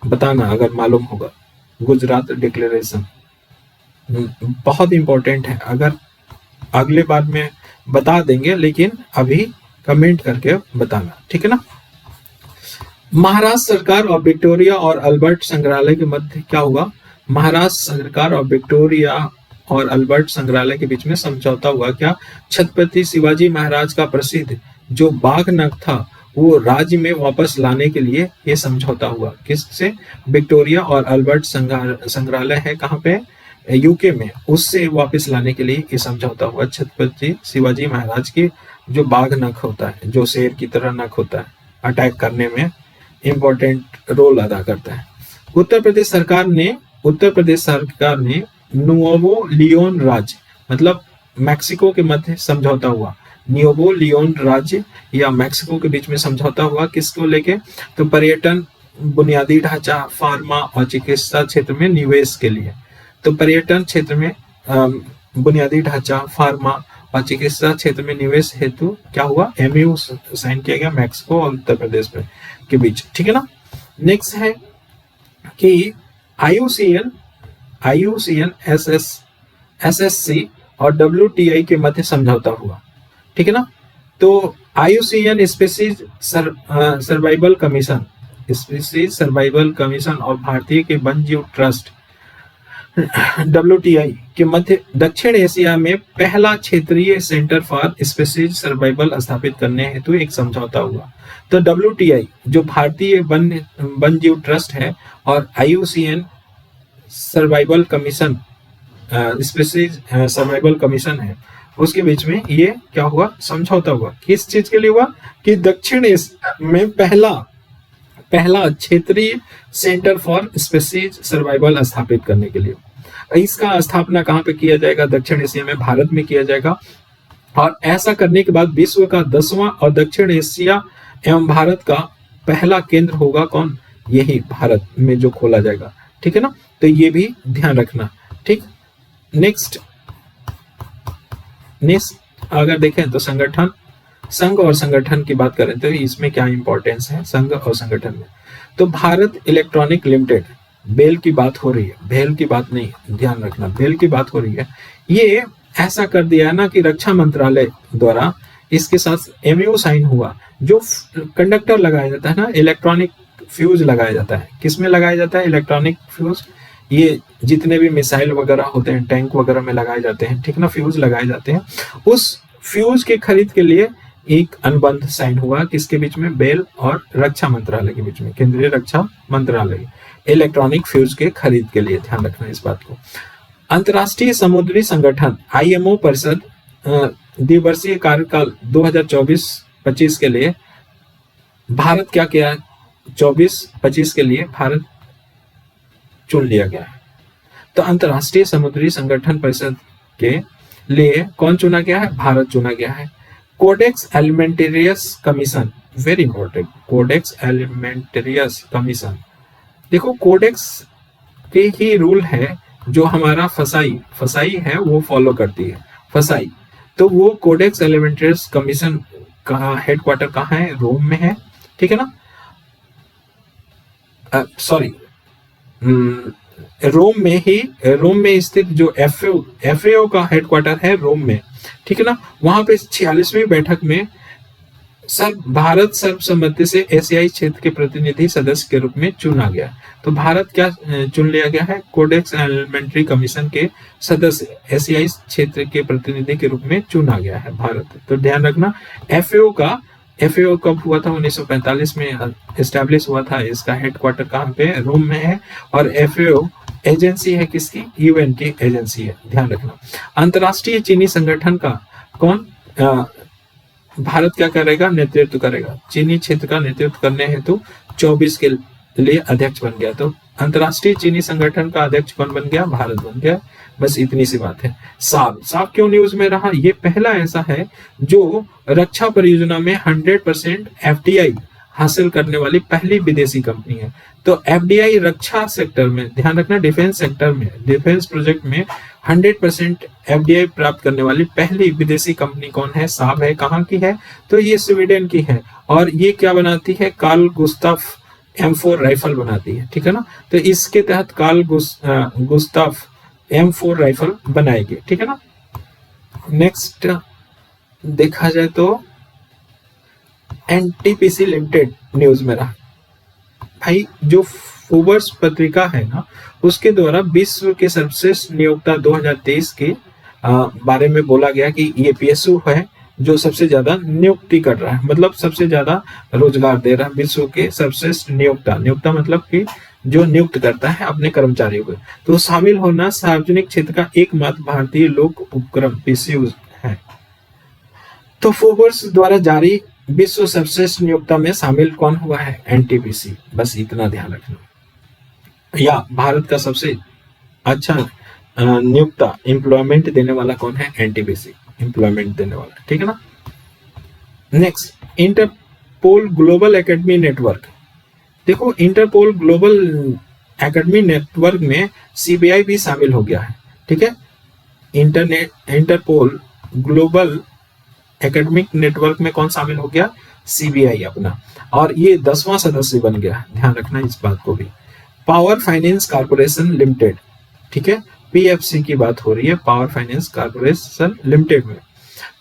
बताना अगर मालूम होगा। गुजरात डिक्लेरेशन बहुत इंपॉर्टेंट है, अगर अगले बार में बता देंगे लेकिन अभी कमेंट करके बताना, ठीक है ना। महाराष्ट्र सरकार और विक्टोरिया और अल्बर्ट संग्रहालय के मध्य क्या हुआ? महाराष्ट्र सरकार और विक्टोरिया और अल्बर्ट संग्रहालय के बीच में समझौता हुआ। क्या? छत्रपति शिवाजी महाराज का प्रसिद्ध जो बाघ नख था वो राज्य में वापस लाने के लिए ये समझौता हुआ। किससे? विक्टोरिया और अल्बर्ट संग्रहालय है कहाँ पे? यूके में, उससे वापस लाने के लिए ये समझौता हुआ। छत्रपति शिवाजी महाराज की जो बाघ नख होता है, जो शेर की तरह नख होता है, अटैक करने में इंपॉर्टेंट रोल अदा करता है। उत्तर प्रदेश सरकार ने नुओवो लियोन राज्य मतलब मैक्सिको के मध्य समझौता हुआ। न्यूवो लियोन राज्य या मैक्सिको के बीच में समझौता हुआ किसको लेके? तो पर्यटन, बुनियादी ढांचा, फार्मा और चिकित्सा क्षेत्र में निवेश के लिए। तो पर्यटन क्षेत्र में बुनियादी ढांचा, फार्मा और चिकित्सा क्षेत्र में निवेश हेतु क्या हुआ? MOU साइन किया गया मैक्सिको और उत्तर प्रदेश में के बीच, ठीक है ना। नेक्स्ट है कि IUCN SSC और WTI के मध्य समझौता हुआ, ठीक है ना। तो IUCN स्पीसीज सर्वाइवल कमीशन और भारतीय के वन जीव ट्रस्ट WTI के मध्य दक्षिण एशिया में पहला क्षेत्रीय सेंटर फॉर स्पीसीज सर्वाइवल स्थापित करने हेतु एक समझौता हुआ। तो WTI जो भारतीय वन जीव ट्रस्ट है और IUCN survival commission species survival commission है, उसके बीच में ये क्या हुआ? समझौता हुआ। किस चीज के लिए हुआ? कि दक्षिण एशिया में पहला क्षेत्रीय सेंटर फॉर स्पीसीज सर्वाइवल स्थापित करने के लिए। इसका स्थापना कहाँ पे किया जाएगा? दक्षिण एशिया में, भारत में किया जाएगा। और ऐसा करने के बाद विश्व का 10वां और दक्षिण एशिया एवं भारत का पहला केंद्र होगा कौन? यही भारत में जो खोला जाएगा, ठीक है ना। तो ये भी ध्यान रखना, ठीक। नेक्स्ट अगर देखें तो संगठन, संघ और संगठन की बात करें तो इसमें क्या इंपॉर्टेंस है संघ और संगठन में? तो भारत इलेक्ट्रॉनिक लिमिटेड, बेल की बात हो रही है, भेल की बात नहीं, ध्यान रखना, बेल की बात हो रही है। ये ऐसा कर दिया ना कि रक्षा मंत्रालय द्वारा इसके साथ MOU साइन हुआ। जो कंडक्टर लगाया जाता है ना, इलेक्ट्रॉनिक फ्यूज लगाया जाता है। किसमें लगाया जाता है? Electronic fuse. ये जितने भी मिसाइल वगैरह होते हैं, टैंक वगैरह में लगाए जाते हैं, ठीक ना, फ्यूज लगाए जाते हैं। उस फ्यूज के खरीद के लिए एक अनुबंध साइन हुआ किसके बीच में? बेल और रक्षा मंत्रालय के बीच में, केंद्रीय रक्षा मंत्रालय, इलेक्ट्रॉनिक फ्यूज के खरीद के लिए। ध्यान रखना इस बात को। अंतर्राष्ट्रीय समुद्री संगठन IMO परिषद द्विवर्षीय कार्यकाल 2024-25 के लिए भारत क्या किया? 24-25 के लिए भारत चुन लिया गया है। तो अंतर्राष्ट्रीय समुद्री संगठन परिषद के लिए कौन चुना गया है? भारत चुना गया है। Codex alimentarius commission, very important, codex alimentarius commission. देखो कोडेक्स के ही रूल है जो हमारा फसाई है वो फॉलो करती है, फसाई। तो वो कोडेक्स एलिमेंटेरियस कमीशन का हेडक्वार्टर कहाँ है? रोम में है, ठीक है ना। सॉरी, रोम में स्थित जो एफएओ का हेडक्वार्टर है रोम में, ठीक है ना, वहां पे 46वीं बैठक में भारत सर्वसम्मति से एशियाई क्षेत्र के प्रतिनिधि सदस्य के रूप में चुना गया। तो भारत क्या चुन लिया गया है, कोडेक्स एलिमेंट्री कमीशन के सदस्य एशियाई क्षेत्र के प्रतिनिधि के रूप में चुना गया है भारत। तो ध्यान रखना, एफएओ कब हुआ था, 1945 में एस्टैब्लिश हुआ था। इसका हेडक्वार्टर कहाँ पे, रोम में है। और एफएओ एजेंसी है किसकी, यूएन की एजेंसी है, ध्यान रखना। अंतर्राष्ट्रीय चीनी संगठन का कौन भारत क्या करेगा, नेतृत्व करेगा। चीनी क्षेत्र का नेतृत्व करने हेतु 24 के लिए अध्यक्ष बन गया। तो अंतर्राष्ट्रीय चीनी संगठन का अध्यक्ष कौन बन गया, भारत बन गया। बस इतनी सी बात है। साब क्यों न्यूज में रहा, ये पहला ऐसा है जो रक्षा परियोजना में 100% एफडीआई हासिल करने वाली पहली विदेशी कंपनी है। तो एफडीआई रक्षा सेक्टर में, ध्यान रखना, डिफेंस सेक्टर में, डिफेंस प्रोजेक्ट में 100% एफडीआई प्राप्त करने वाली पहली विदेशी कंपनी कौन है, साब है। कहाँ की है, तो ये स्वीडन की है। और ये क्या बनाती है, कार्ल गुस्ताफ M4 राइफल बनाती है, ठीक है ना। तो इसके तहत कार्ल गुस्ताफ M4 राइफल बनाएगी, ठीक है ना। नेक्स्ट देखा जाए तो एनटीपीसी लिमिटेड न्यूज में रहा। भाई जो फोर्ब्स पत्रिका है ना, उसके द्वारा विश्व के सर्वश्रेष्ठ नियोक्ता 2023 के बारे में बोला गया कि ये पीएसयू है जो सबसे ज्यादा नियुक्ति कर रहा है, मतलब सबसे ज्यादा रोजगार दे रहा है। विश्व के सर्वश्रेष्ठ नियोक्ता मतलब कि जो नियुक्त करता है अपने कर्मचारियों को। तो शामिल होना सार्वजनिक क्षेत्र का एकमात्र भारतीय लोक उपक्रम पीएसयू है। तो फोर्ब्स द्वारा जारी विश्व सर्वश्रेष्ठ नियोक्ता में शामिल कौन हुआ है, एनटीपीसी। बस इतना ध्यान रखना। या भारत का सबसे अच्छा नियोक्ता एम्प्लॉयमेंट देने वाला कौन है, एनटीपीसी एम्प्लॉयमेंट देने वाला, ठीक है ना। Next, Interpol global academy network. देखो, इंटरपोल ग्लोबल एकेडमी नेटवर्क में सीबीआई भी शामिल हो गया है, ठीक है। इंटरपोल ग्लोबल एकेडमिक नेटवर्क में कौन शामिल हो गया, सीबीआई अपना। और ये 10वां सदस्य बन गया, ध्यान रखना इस बात को भी। पावर फाइनेंस कॉर्पोरेशन लिमिटेड, ठीक है, पीएफसी की बात हो रही है, पावर फाइनेंस कॉर्पोरेशन लिमिटेड में।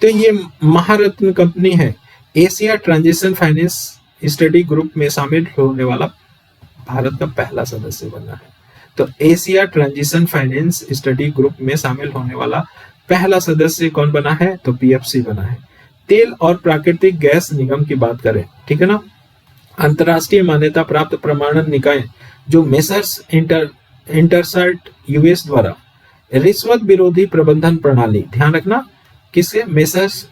तो ये महारत्न कंपनी है। Asia transition finance study group में शामिल होने वाला भारत का पहला सदस्य बना है। तो Asia transition finance study group में शामिल होने वाला पहला सदस्य कौन बना है, तो पीएफसी बना है। तेल और प्राकृतिक गैस निगम की बात करें, ठीक है ना, अंतरराष्ट्रीय मान्यता प्राप्त प्रमाणन निकाय जो मेसर्स इंटरसर्ट यूएस द्वारा रिश्वत विरोधी प्रबंधन प्रणाली, ध्यान रखना किसे, मेसर्स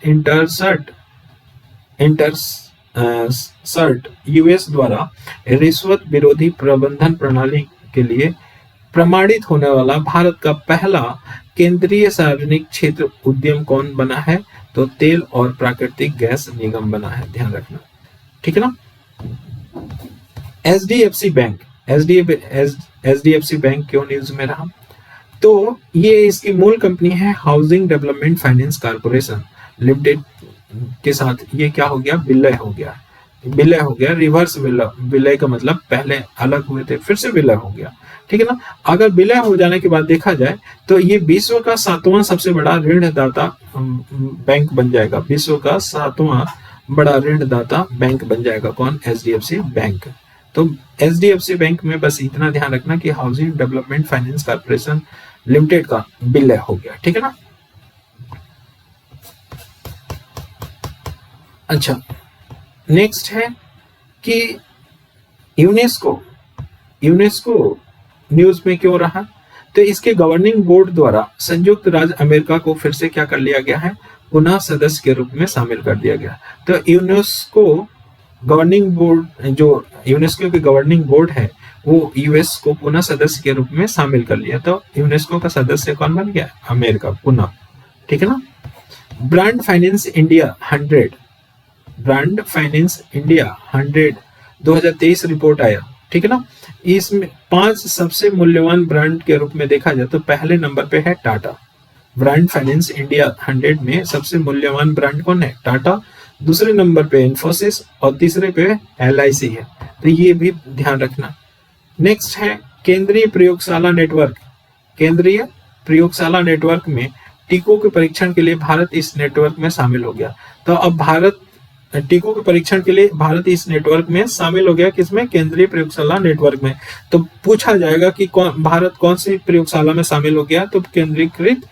इंटरसर्ट यूएस द्वारा रिश्वत विरोधी प्रबंधन प्रणाली के लिए प्रमाणित होने वाला भारत का पहला केंद्रीय सार्वजनिक क्षेत्र उद्यम कौन बना है, तो तेल और प्राकृतिक गैस निगम बना है, ध्यान रखना, ठीक है ना। एचडीएफसी बैंक क्यों न्यूज में रहा, तो ये इसकी मूल कंपनी है housing development finance corporation limited के साथ ये क्या हो गया, विलय हो गया, रिवर्स विलय का मतलब पहले अलग हुए थे फिर से विलय हो गया, ठीक है ना। अगर विलय हो जाने के बाद देखा जाए तो ये विश्व का 7वां सबसे बड़ा ऋणदाता बैंक बन जाएगा, विश्व का 7वां बड़ा ऋणदाता बैंक बन जाएगा, कौन, एचडीएफसी बैंक। तो एचडीएफसी बैंक में बस इतना ध्यान रखना कि housing development finance corporation limited का विलय हो गया, ठीक है ना। अच्छा, नेक्स्ट है कि यूनेस्को न्यूज में क्यों रहा, तो इसके गवर्निंग बोर्ड द्वारा संयुक्त राज्य अमेरिका को फिर से क्या कर लिया गया है, पुनः सदस्य के रूप में शामिल कर दिया गया। तो यूनेस्को गवर्निंग बोर्ड, जो यूनेस्को के गवर्निंग बोर्ड है वो यूएस को पुनः सदस्य के रूप में शामिल कर लिया। तो यूनेस्को का सदस्य कौन बन गया, अमेरिका पुनः, ठीक है ना। ब्रांड फाइनेंस इंडिया 100 2023 रिपोर्ट आया, ठीक है ना। इसमें 5 सबसे मूल्यवान ब्रांड के रूप में देखा जाए तो पहले नंबर पे है टाटा। ब्रांड फाइनेंस इंडिया 100 में सबसे मूल्यवान ब्रांड कौन है, टाटा। दूसरे नंबर पे इन्फोसिस और तीसरे पे LIC है, तो ये भी ध्यान रखना। नेक्स्ट है केंद्रीय प्रयोगशाला नेटवर्क में टीकों के परीक्षण के लिए भारत इस नेटवर्क में शामिल हो गया। तो अब भारत टीकों के परीक्षण के लिए भारत इस नेटवर्क में शामिल हो गया, किसमें? केंद्रीय प्रयोगशाला नेटवर्क में। तो पूछा जाएगा कि भारत कौन सी प्रयोगशाला में शामिल हो गया, तो केंद्रीकृत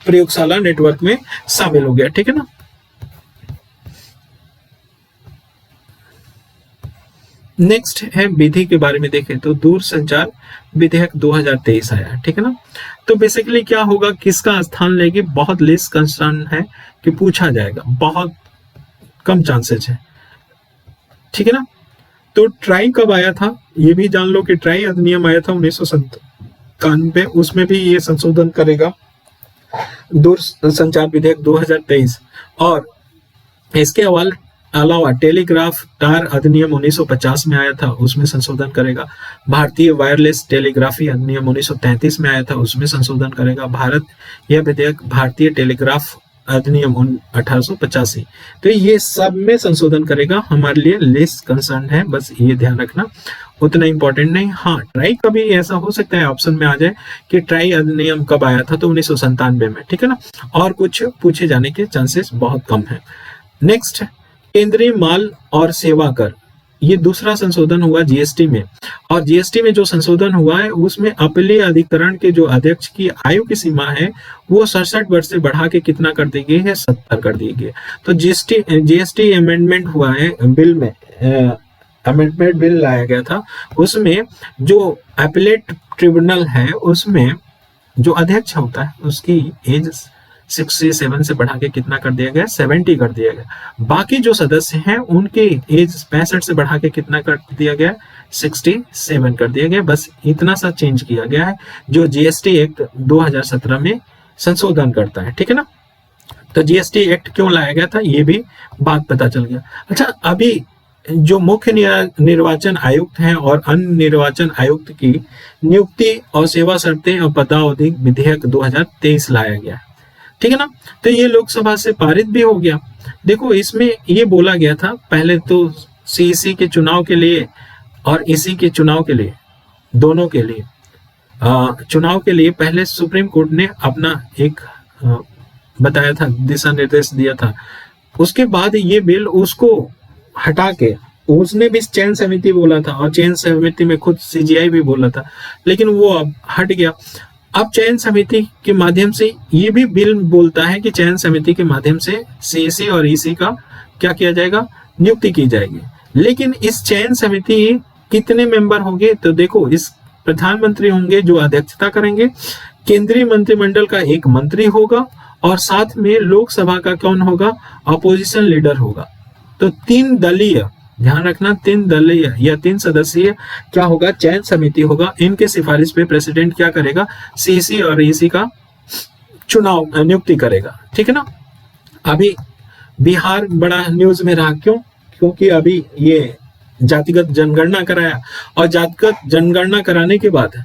प्रयोगशाला नेटवर्क में शामिल हो गया, ठीक है ना। नेक्स्ट है विधि के बारे में देखें तो दूरसंचार विधेयक 2023 आया, ठीक है ना। तो बेसिकली क्या होगा, किसका स्थान लेगी, बहुत लेस कंसर्न है कि पूछा जाएगा, बहुत कम चांसेस है, ठीक है ना। तो ट्राई कब आया था, ये भी जान लो कि ट्राई अधिनियम आया था 1997, उसमें भी ये संशोधन करेगा दूरसंचार विधेयक 2023। और इसके अलावा टेलीग्राफ टार अधिनियम 1950 में आया था, उसमें संशोधन करेगा। भारतीय वायरलेस टेलीग्राफी अधिनियम 1933 में आया था, उसमें संशोधन करेगा। यह विधेयक भारतीय टेलीग्राफ अधिनियम 1885, तो ये सब में संशोधन करेगा। हमारे लिए लेस कंसर्न है, बस ये ध्यान रखना, उतना इंपॉर्टेंट नहीं। हाँ, ट्राई कभी ऐसा हो सकता है ऑप्शन में आ जाए कि ट्राई अधिनियम कब आया था, तो 1997 में, ठीक है ना। और कुछ पूछे जाने के चांसेस बहुत कम है। नेक्स्ट, केंद्रीय माल और सेवा कर, ये दूसरा संशोधन हुआ जीएसटी में। और जीएसटी में जो संशोधन हुआ है उसमें अपीलीय अधिकरण के जो अध्यक्ष की आयु की सीमा है वो 67 वर्ष से बढ़ा के कितना कर दी गई है, 70 कर दी गई है। तो जीएसटी अमेंडमेंट हुआ है बिल में, अमेंडमेंट बिल लाया गया था, उसमें जो अपीलेट ट्रिब्यूनल है उसमें जो अध्यक्ष होता है उसकी एज 67 से बढ़ा के कितना कर दिया गया, 70 कर दिया गया। बाकी जो सदस्य हैं उनकी एज 65 से बढ़ा के कितना कर दिया गया, 67 कर दिया गया। बस इतना सा चेंज किया गया है जो जीएसटी एक्ट 2017 में संशोधन करता है, ठीक है ना। तो जीएसटी एक्ट क्यों लाया गया था ये भी बात पता चल गया। अच्छा, अभी जो मुख्य निर्वाचन आयुक्त हैं और अन्य निर्वाचन आयुक्त की नियुक्ति और सेवा शर्तें और पदावधि विधेयक 2023 लाया गया, ठीक है ना। तो ये लोकसभा से पारित भी हो गया। देखो, इसमें ये बोला गया था पहले तो सीईसी के चुनाव के लिए और इसी के चुनाव के लिए, दोनों के लिए चुनाव के लिए पहले सुप्रीम कोर्ट ने अपना एक बताया था, दिशा निर्देश दिया था। उसके बाद ये बिल उसको हटा के उसने भी चयन समिति बोला था और चयन समिति में खुद सीजीआई भी बोला था, लेकिन वो अब हट गया। अब चयन समिति के माध्यम से ये भी बिल बोलता है कि चयन समिति के माध्यम से सीईसी और ईसी का क्या किया जाएगा, नियुक्ति की जाएगी। लेकिन इस चयन समिति कितने मेंबर होंगे, तो देखो, इस प्रधानमंत्री होंगे जो अध्यक्षता करेंगे, केंद्रीय मंत्रिमंडल का एक मंत्री होगा और साथ में लोकसभा का कौन होगा, अपोजिशन लीडर होगा। तो 3 दलीय, ध्यान रखना, 3 दलीय या 3 सदस्यीय क्या होगा, चयन समिति होगा। इनके सिफारिश पे प्रेसिडेंट क्या करेगा, सीसी और ईसी का चुनाव नियुक्ति करेगा, ठीक है ना। अभी बिहार बड़ा न्यूज में रहा, क्योंकि अभी ये जातिगत जनगणना कराया और जातिगत जनगणना कराने के बाद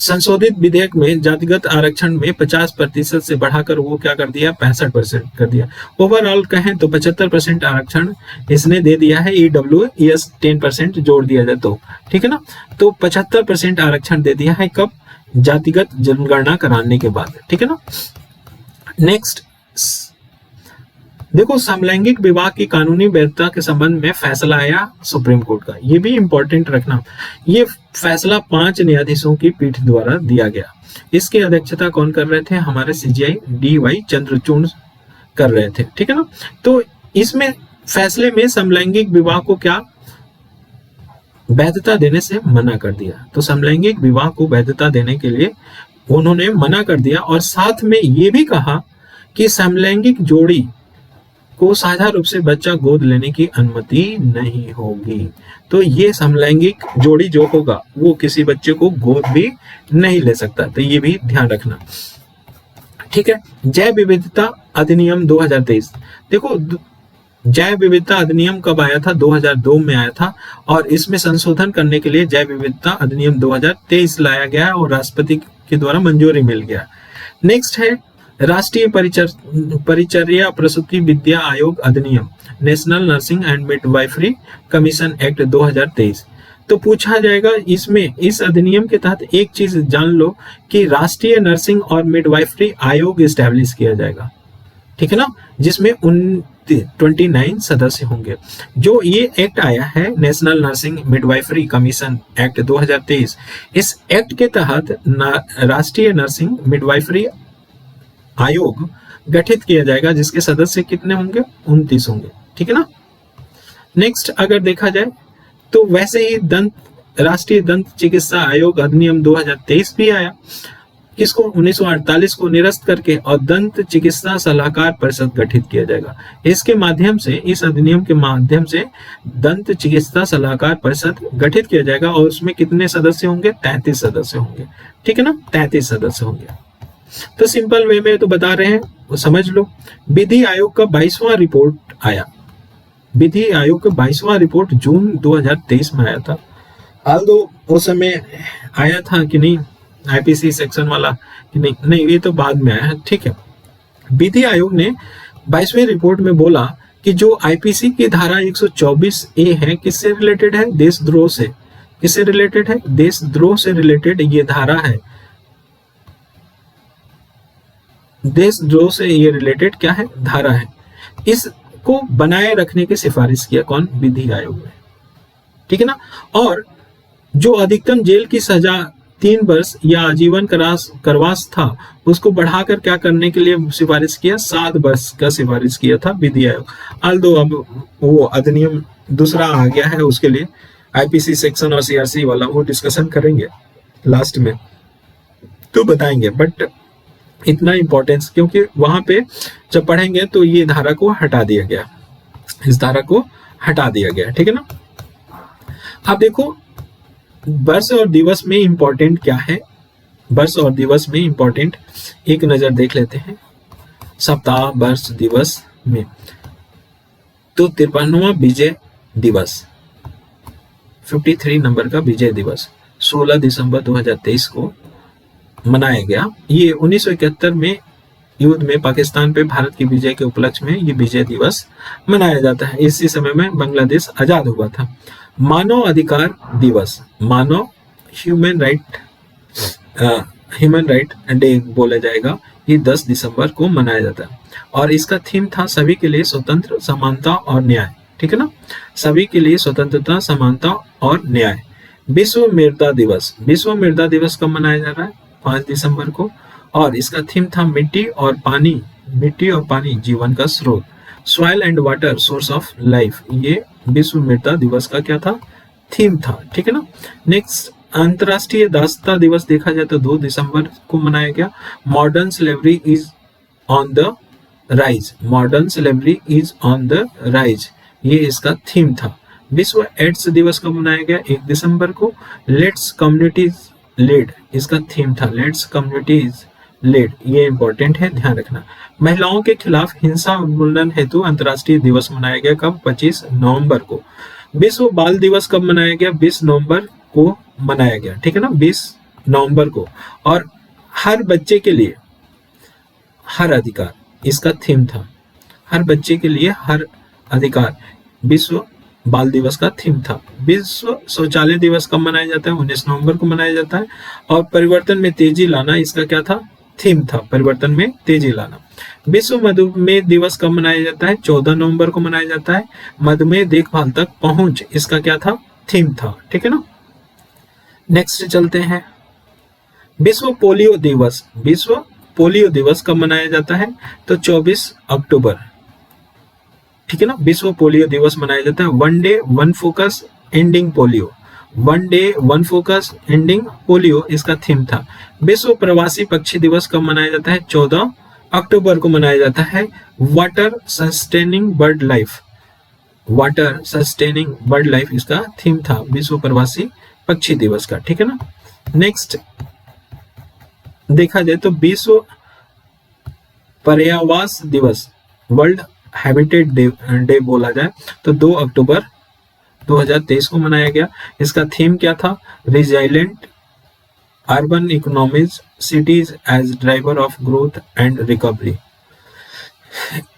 संशोधित विधेयक में जातिगत आरक्षण में 50% से बढ़ाकर वो क्या कर दिया, 65% कर दिया। ओवरऑल कहें तो 75% आरक्षण इसने दे दिया है। ईडब्ल्यूएस 10% जोड़ दिया जाए तो, ठीक है ना। तो 75% आरक्षण दे दिया है, कब, जातिगत जनगणना कराने के बाद, ठीक है ना। नेक्स्ट देखो, समलैंगिक विवाह की कानूनी वैधता के संबंध में फैसला आया सुप्रीम कोर्ट का, ये भी इंपॉर्टेंट रखना। ये फैसला 5 न्यायाधीशों की पीठ द्वारा दिया गया। इसकी अध्यक्षता कौन कर रहे थे, हमारे सीजीआई DY चंद्रचूड़ कर रहे थे, ठीक है ना। तो इसमें फैसले में समलैंगिक विवाह को क्या वैधता देने से मना कर दिया। तो समलैंगिक विवाह को वैधता देने के लिए उन्होंने मना कर दिया और साथ में ये भी कहा कि समलैंगिक जोड़ी को साझा रूप से बच्चा गोद लेने की अनुमति नहीं होगी। तो ये समलैंगिक जोड़ी जो होगा वो किसी बच्चे को गोद भी नहीं ले सकता, तो ये भी ध्यान रखना, ठीक है। जैव विविधता अधिनियम 2023, देखो जैव विविधता अधिनियम कब आया था, 2002 में आया था और इसमें संशोधन करने के लिए जैव विविधता अधिनियम 2023 लाया गया और राष्ट्रपति के द्वारा मंजूरी मिल गया। नेक्स्ट है राष्ट्रीय परिचर्या प्रसूति विद्या आयोग अधिनियम, national nursing and midwifery commission act 2023। तो पूछा जाएगा इसमें, इस अधिनियम के तहत एक चीज जान लो कि राष्ट्रीय नर्सिंग और मिडवाइफरी आयोग इस्टेब्लिश किया जाएगा, ठीक है ना, जिसमें 29 सदस्य होंगे। जो ये एक्ट आया है national nursing midwifery commission act 2023, इस एक्ट के तहत राष्ट्रीय नर्सिंग मिडवाइफरी आयोग गठित किया जाएगा, जिसके सदस्य कितने होंगे, 29 होंगे, ठीक है ना। नेक्स्ट अगर देखा जाए तो वैसे ही राष्ट्रीय दंत चिकित्सा आयोग अधिनियम 2023 भी आया, किसको 1948 को निरस्त करके, और दंत चिकित्सा सलाहकार परिषद गठित किया जाएगा। इसके माध्यम से, इस अधिनियम के माध्यम से दंत चिकित्सा सलाहकार परिषद गठित किया जाएगा, और उसमें कितने सदस्य होंगे, 33 सदस्य होंगे, ठीक है ना, 33 सदस्य होंगे। तो सिंपल वे में तो बता रहे हैं, वो समझ लो। विधि आयोग का 22वां रिपोर्ट आया, विधि आयोग का 22वां रिपोर्ट जून 2023 में आया था। आल्दो उस समय आया था कि नहीं आईपीसी सेक्शन वाला कि नहीं, ये तो बाद में आया है, ठीक है। विधि आयोग ने 22वें रिपोर्ट में बोला कि जो आईपीसी की धारा 124A है, किससे रिलेटेड है, देशद्रोह से। किससे रिलेटेड है, देशद्रोह से रिलेटेड ये धारा है, देशद्रोह से ये रिलेटेड क्या है, धारा है। इसको बनाए रखने की सिफारिश किया कौन, विधि आयोग ने, ठीक है ना। और जो अधिकतम जेल की सजा 3 वर्ष या आजीवन कारावास था, उसको बढ़ाकर क्या करने के लिए सिफारिश किया, 7 वर्ष का सिफारिश किया था विधि आयोग। आल्दो अब वो अधिनियम दूसरा आ गया है, उसके लिए आईपीसी सेक्शन और सीआरसी वाला वो डिस्कशन करेंगे लास्ट में तो बताएंगे, बट इतना इंपॉर्टेंस, क्योंकि वहां पे जब पढ़ेंगे तो ये धारा को हटा दिया गया, इस धारा को हटा दिया गया, ठीक है ना। अब देखो वर्ष और दिवस में इंपॉर्टेंट क्या है, वर्ष और दिवस में इंपॉर्टेंट एक नजर देख लेते हैं। सप्ताह, वर्ष, दिवस में तो 53वां विजय दिवस, 53 नंबर का विजय दिवस 16 दिसंबर 2023 को मनाया गया। ये 1971 में युद्ध में पाकिस्तान पे भारत की विजय के उपलक्ष्य में ये विजय दिवस मनाया जाता है। इसी समय में बांग्लादेश आजाद हुआ था। मानव अधिकार दिवस, मानव ह्यूमन राइट डे बोला जाएगा, ये 10 दिसंबर को मनाया जाता है। और इसका थीम था सभी के लिए स्वतंत्र, समानता और न्याय, ठीक है ना, सभी के लिए स्वतंत्रता, समानता और न्याय। विश्व मृदा दिवस, विश्व मृदा दिवस कब मनाया जा रहा है, 5 दिसंबर को, और इसका थीम था मिट्टी और पानी जीवन का स्रोत, soil and water source of life. ये विश्व मृदा दिवस का क्या था, थीम था, ठीक है ना। नेक्स्ट अंतरराष्ट्रीय दासता दिवस देखा जाए तो 2 दिसंबर को मनाया गया। Modern slavery is on the rise, modern slavery is on the rise, ये इसका थीम था। विश्व एड्स दिवस कब मनाया गया, 1 दिसंबर को। लेट्स कम्युनिटीज लेड, इसका थीम था लेट्स कम्युनिटीज लेड, ये इंपॉर्टेंट है, ध्यान रखना। महिलाओं के खिलाफ हिंसा उन्मूलन हेतु अंतर्राष्ट्रीय दिवस मनाया गया कब, 25 नवंबर को। विश्व बाल दिवस कब मनाया गया, 20 नवंबर को मनाया गया, ठीक है ना, 20 नवंबर को। और हर बच्चे के लिए हर अधिकार, इसका थीम था हर बच्चे के लिए हर अधिकार, विश्व बाल दिवस का थीम था। विश्व शौचालय दिवस कब मनाया जाता है, 19 नवंबर को मनाया जाता है। और परिवर्तन में तेजी लाना, इसका क्या था, थीम था, परिवर्तन में तेजी लाना। विश्व मधुमेह दिवस कब मनाया जाता है, 14 नवंबर को मनाया जाता है। मधुमेह देखभाल तक पहुंच, इसका क्या था, थीम था, ठीक है ना। नेक्स्ट चलते हैं, विश्व पोलियो दिवस, विश्व पोलियो दिवस कब मनाया जाता है, तो 24 अक्टूबर, ठीक है ना, विश्व पोलियो दिवस मनाया जाता है। One day one focus ending polio, one day one focus ending polio, इसका थीम था। विश्व प्रवासी पक्षी दिवस कब मनाया जाता है, 14 अक्टूबर को मनाया जाता है। Water sustaining bird life, water sustaining bird life इसका थीम था विश्व प्रवासी पक्षी दिवस का, ठीक है ना। नेक्स्ट देखा जाए तो विश्व पर्यावास दिवस, वर्ल्ड हैबिटेट डे बोला जाए तो 2 अक्टूबर 2023 को मनाया गया। इसका थीम क्या था, resilient urban economies, cities as driver of growth and recovery.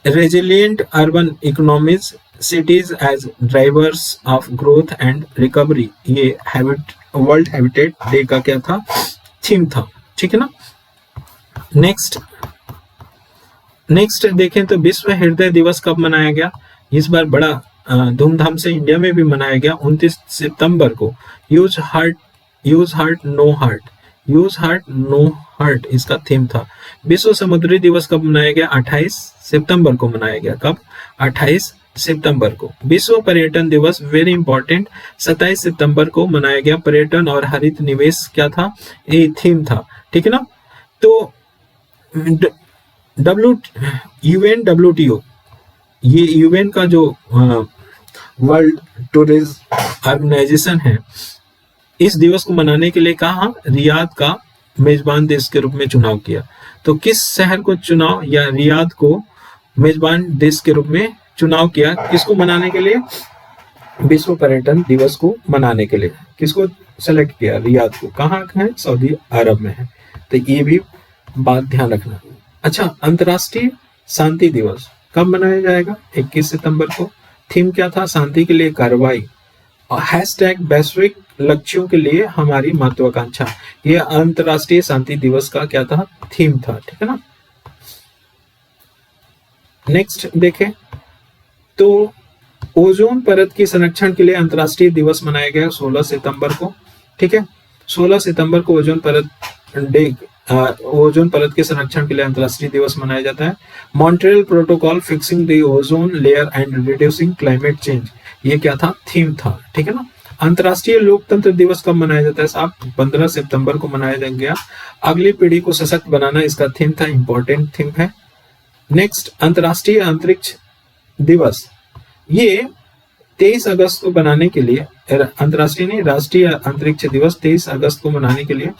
Resilient urban economies cities as drivers of growth and recovery, ये वर्ल्ड हैबिटेट डे का क्या था, थीम था। ठीक है ना। नेक्स्ट देखें तो विश्व हृदय दिवस कब मनाया गया। इस बार बड़ा धूमधाम से इंडिया में भी मनाया गया 29 सितंबर को। Use heart know heart, use heart know heart इसका थीम था। विश्व समुद्री दिवस कब मनाया गया, 28 सितंबर को मनाया गया। कब, 28 सितंबर को। विश्व पर्यटन दिवस वेरी इंपॉर्टेंट, 27 सितंबर को मनाया गया। पर्यटन और हरित निवेश क्या था, ये थीम था। ठीक है ना। तो UNWTO, ये यूएन का जो वर्ल्ड टूरिज्म ऑर्गेनाइजेशन है, इस दिवस को मनाने के लिए कहा रियाद का मेजबान देश के रूप में चुनाव किया। तो किस शहर को चुनाव या रियाद को मेजबान देश के रूप में चुनाव किया, किसको मनाने के लिए, विश्व पर्यटन दिवस को मनाने के लिए किसको सेलेक्ट किया, रियाद को। कहाँ है, सऊदी अरब में है। तो ये भी बात ध्यान रखना। अच्छा, अंतर्राष्ट्रीय शांति दिवस कब मनाया जाएगा, 21 सितंबर को। थीम क्या था, शांति के लिए कार्रवाई। हैशटैग वैश्विक लक्ष्यों के लिए हमारी महत्वाकांक्षा, ये अंतर्राष्ट्रीय शांति दिवस का क्या था, थीम था। ठीक है ना। नेक्स्ट देखें तो ओजोन परत के संरक्षण के लिए अंतर्राष्ट्रीय दिवस मनाया गया 16 सितंबर को। ठीक है, 16 सितंबर को ओजोन परत के संरक्षण के लिए अंतर्राष्ट्रीय दिवस मनाया जाता है। Montreal protocol fixing the ozone layer and reducing climate change, ये क्या था, थीम था। ठीक है ना। अंतर्राष्ट्रीय लोकतंत्र दिवस कब मनाया जाता है साहब, 15 सितंबर को मनाया गया। अगली पीढ़ी को सशक्त बनाना इसका थीम था, इंपॉर्टेंट थीम है। नेक्स्ट, अंतर्राष्ट्रीय अंतरिक्ष दिवस, ये 23 अगस्त को बनाने के लिए, अंतर्राष्ट्रीय नहीं, राष्ट्रीय अंतरिक्ष दिवस 23 अगस्त को मनाने के लिए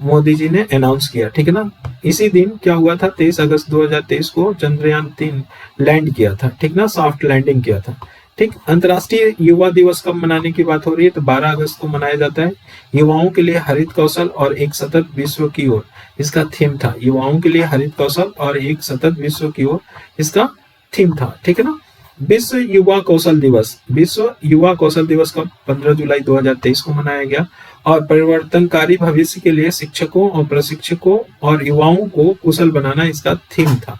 मोदी जी ने अनाउंस किया। ठीक है ना। इसी दिन क्या हुआ था, 23 अगस्त 2023 को चंद्रयान 3 लैंड किया था। ठीक ना, सॉफ्ट लैंडिंग किया था। ठीक। अंतर्राष्ट्रीय युवा दिवस कब मनाने की बात हो रही है, तो 12 अगस्त को मनाया जाता है। युवाओं के लिए हरित कौशल और एक सतत विश्व की ओर, इसका थीम था। युवाओं के लिए हरित कौशल और एक सतत विश्व की ओर, इसका थीम था। ठीक है ना। विश्व युवा कौशल दिवस, विश्व युवा कौशल दिवस का 15 जुलाई 2023 को मनाया गया। और परिवर्तनकारी भविष्य के लिए शिक्षकों और प्रशिक्षकों और युवाओं को कुशल बनाना इसका थीम था।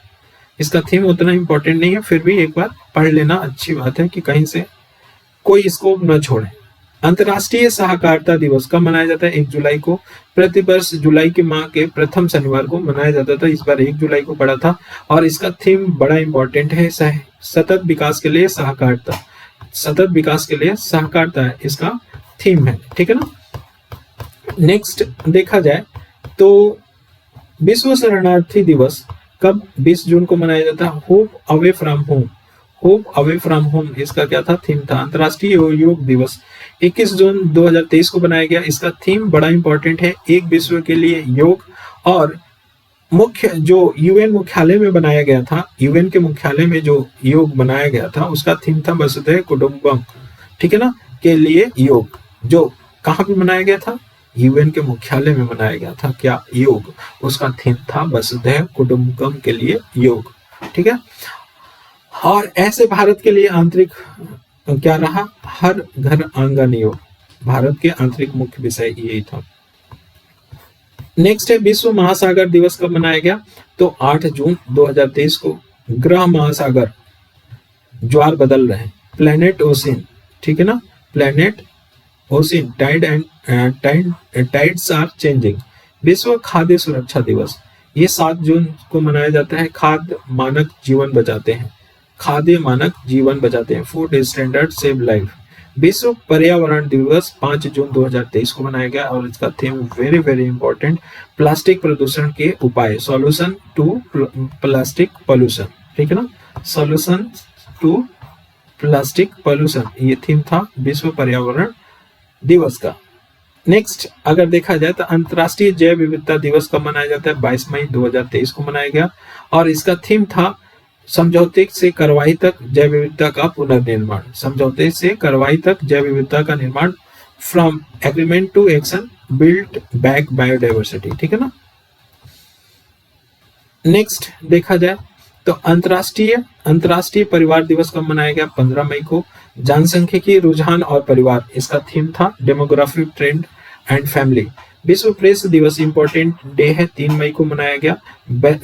इसका थीम उतना इंपॉर्टेंट नहीं है, फिर भी एक बार पढ़ लेना अच्छी बात है कि कहीं से कोई इसको न छोड़े। अंतर्राष्ट्रीय सहकारिता दिवस कब मनाया जाता है, 1 जुलाई को। प्रतिवर्ष जुलाई के माह के प्रथम शनिवार को मनाया जाता था, इस बार 1 जुलाई को पड़ा था। और इसका थीम बड़ा इंपॉर्टेंट है, सतत विकास के लिए सहकारिता, सतत विकास के लिए सहकारिता है इसका थीम है। ठीक है ना। नेक्स्ट देखा जाए तो विश्व शरणार्थी दिवस कब, 20 जून को मनाया जाता है। Hope away from home, hope away from home इसका क्या था, थीम था। अंतर्राष्ट्रीय योग दिवस 21 जून 2023 को बनाया गया, इसका थीम बड़ा इंपॉर्टेंट है, एक विश्व के लिए योग। और मुख्य जो यूएन मुख्यालय में बनाया गया था, यूएन के मुख्यालय में जो योग बनाया गया था उसका थीम था वसुधैव कुटुंबकम। ठीक है ना, के लिए योग, जो कहाँ पे मनाया गया था, यूएन के मुख्यालय में मनाया गया था। क्या, योग, उसका थीम था वसुधैव कुटुंबकम के लिए योग। ठीक है। और ऐसे भारत के लिए आंतरिक क्या रहा, हर घर आंगन योग, भारत के आंतरिक मुख्य विषय यही था। नेक्स्ट है विश्व महासागर दिवस कब मनाया गया, तो 8 जून 2023 को। ग्रह महासागर, ज्वार बदल रहे हैं, प्लेनेट ओशियन। ठीक है ना, planet ocean, tides are changing. विश्व खाद्य सुरक्षा दिवस, ये 7 जून को मनाया जाता है। खाद्य मानक जीवन बचाते हैं, खाद्य मानक जीवन बचाते हैं, फूड स्टैंडर्ड सेव लाइफ। विश्व पर्यावरण दिवस 5 जून 2023 को मनाया गया और इसका theme very very important, plastic प्रदूषण के उपाय, सॉल्यूशन टू प्लास्टिक पोल्यूशन। ठीक है ना, सॉल्यूशन टू प्लास्टिक पोल्यूशन, ये थीम था विश्व पर्यावरण दिवस का। नेक्स्ट अगर देखा जाए तो अंतर्राष्ट्रीय जैव विविधता दिवस कब मनाया जाता है, 22 मई 2023 को मनाया गया और इसका थीम था समझौते से कार्रवाई तक जैव विविधता का पुनर्निर्माण, समझौते से कार्रवाई तक जैव विविधता का निर्माण, from agreement to action, build back biodiversity. ठीक है ना। नेक्स्ट देखा जाए तो अंतर्राष्ट्रीय अंतर्राष्ट्रीय परिवार दिवस कब मनाया गया? 15 मई को। जनसंख्यिकी रुझान और परिवार, इसका थीम था डेमोग्राफिक ट्रेंड एंड फैमिली। विश्व प्रेस दिवस इंपॉर्टेंट डे है, 3 मई को मनाया गया।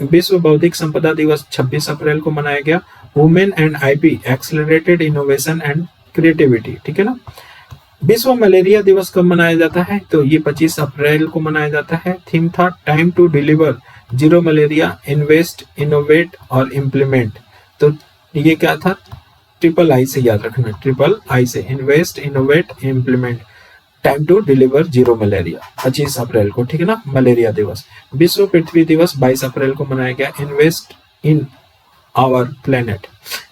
विश्व बौद्धिक संपदा दिवस 26 अप्रैल को मनाया गया। Women and IP, accelerated innovation and creativity, ठीक है ना। विश्व मलेरिया दिवस कब मनाया जाता है? तो ये 25 अप्रैल को मनाया जाता है। थीम था time to deliver zero malaria, invest, innovate और इम्प्लीमेंट। तो ये क्या था? ट्रिपल आई से याद रखना, ट्रिपल आई से, invest, innovate, implement, time to deliver zero malaria, 25 अप्रैल को, ठीक है ना, मलेरिया दिवस। विश्व पृथ्वी दिवस 22 अप्रैल को मनाया गया। Invest in our planet,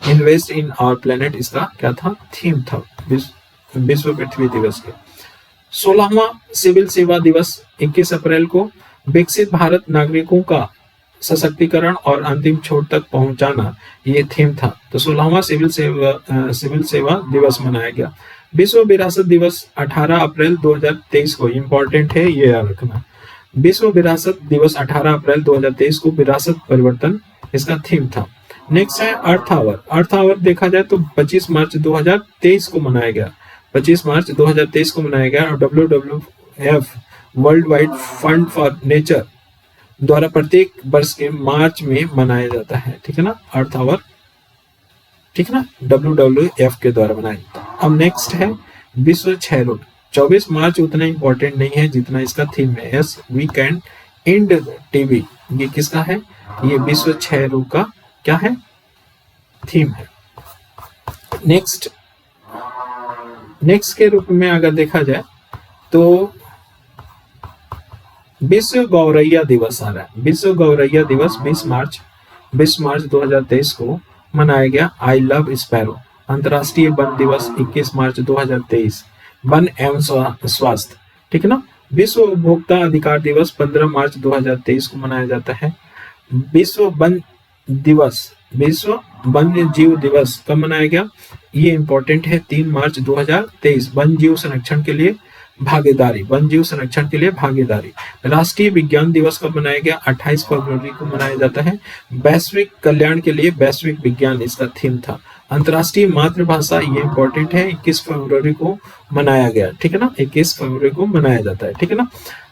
invest in our planet, इसका क्या था? थीम था विश्व पृथ्वी दिवस के। 16वां सिविल सेवा दिवस 21 अप्रैल को। विकसित भारत नागरिकों का सशक्तिकरण और अंतिम छोर तक पहुंचाना, ये थीम था। तो 16वां सिविल सेवा दिवस मनाया गया। विश्व विरासत दिवस 18 अप्रैल 2023 को, इंपॉर्टेंट है, ये याद रखना। विश्व विरासत दिवस 18 अप्रैल 2023 को, विरासत परिवर्तन इसका थीम था। नेक्स्ट है अर्थ आवर। अर्थ आवर देखा जाए तो 25 मार्च 2023 को मनाया गया, 25 मार्च 2023 को मनाया गया। और WWF world wide fund for nature द्वारा प्रत्येक वर्ष के मार्च में मनाया जाता है, ठीक है ना, अर्थ आवर, ठीक है ना, WWF के द्वारा मनाया जाता है। अब नेक्स्ट है विश्व क्षय रोग। 24 मार्च उतना इंपॉर्टेंट नहीं है जितना इसका थीम है, yes we can end TB. ये किसका है? ये विश्व क्षय रोग का क्या है? थीम है। नेक्स्ट के रूप में अगर देखा जाए तो विश्व गौरैया दिवस आ रहा है। विश्व गौरैया दिवस 20 मार्च 2023 को मनाया गया। I love sparrow. अंतर्राष्ट्रीय वन दिवस 21 मार्च 2023, वन एवं स्वास्थ्य, ठीक है ना। विश्व उपभोक्ता अधिकार दिवस 15 मार्च 2023 को मनाया जाता है। विश्व वन दिवस, विश्व वन्य जीव दिवस कब मनाया गया? ये इंपॉर्टेंट है, 3 मार्च 2023, वन जीव संरक्षण के लिए भागीदारी, वन जीव संरक्षण के लिए भागीदारी। राष्ट्रीय विज्ञान दिवस कब मनाया गया? 28 फरवरी को मनाया जाता है। वैश्विक कल्याण के लिए वैश्विक विज्ञान इसका थीम था। अंतर्राष्ट्रीय मातृभाषा, ये इंपॉर्टेंट है, 21 फरवरी को मनाया गया, ठीक है ना, 21 फरवरी को मनाया जाता है, ठीक है ना।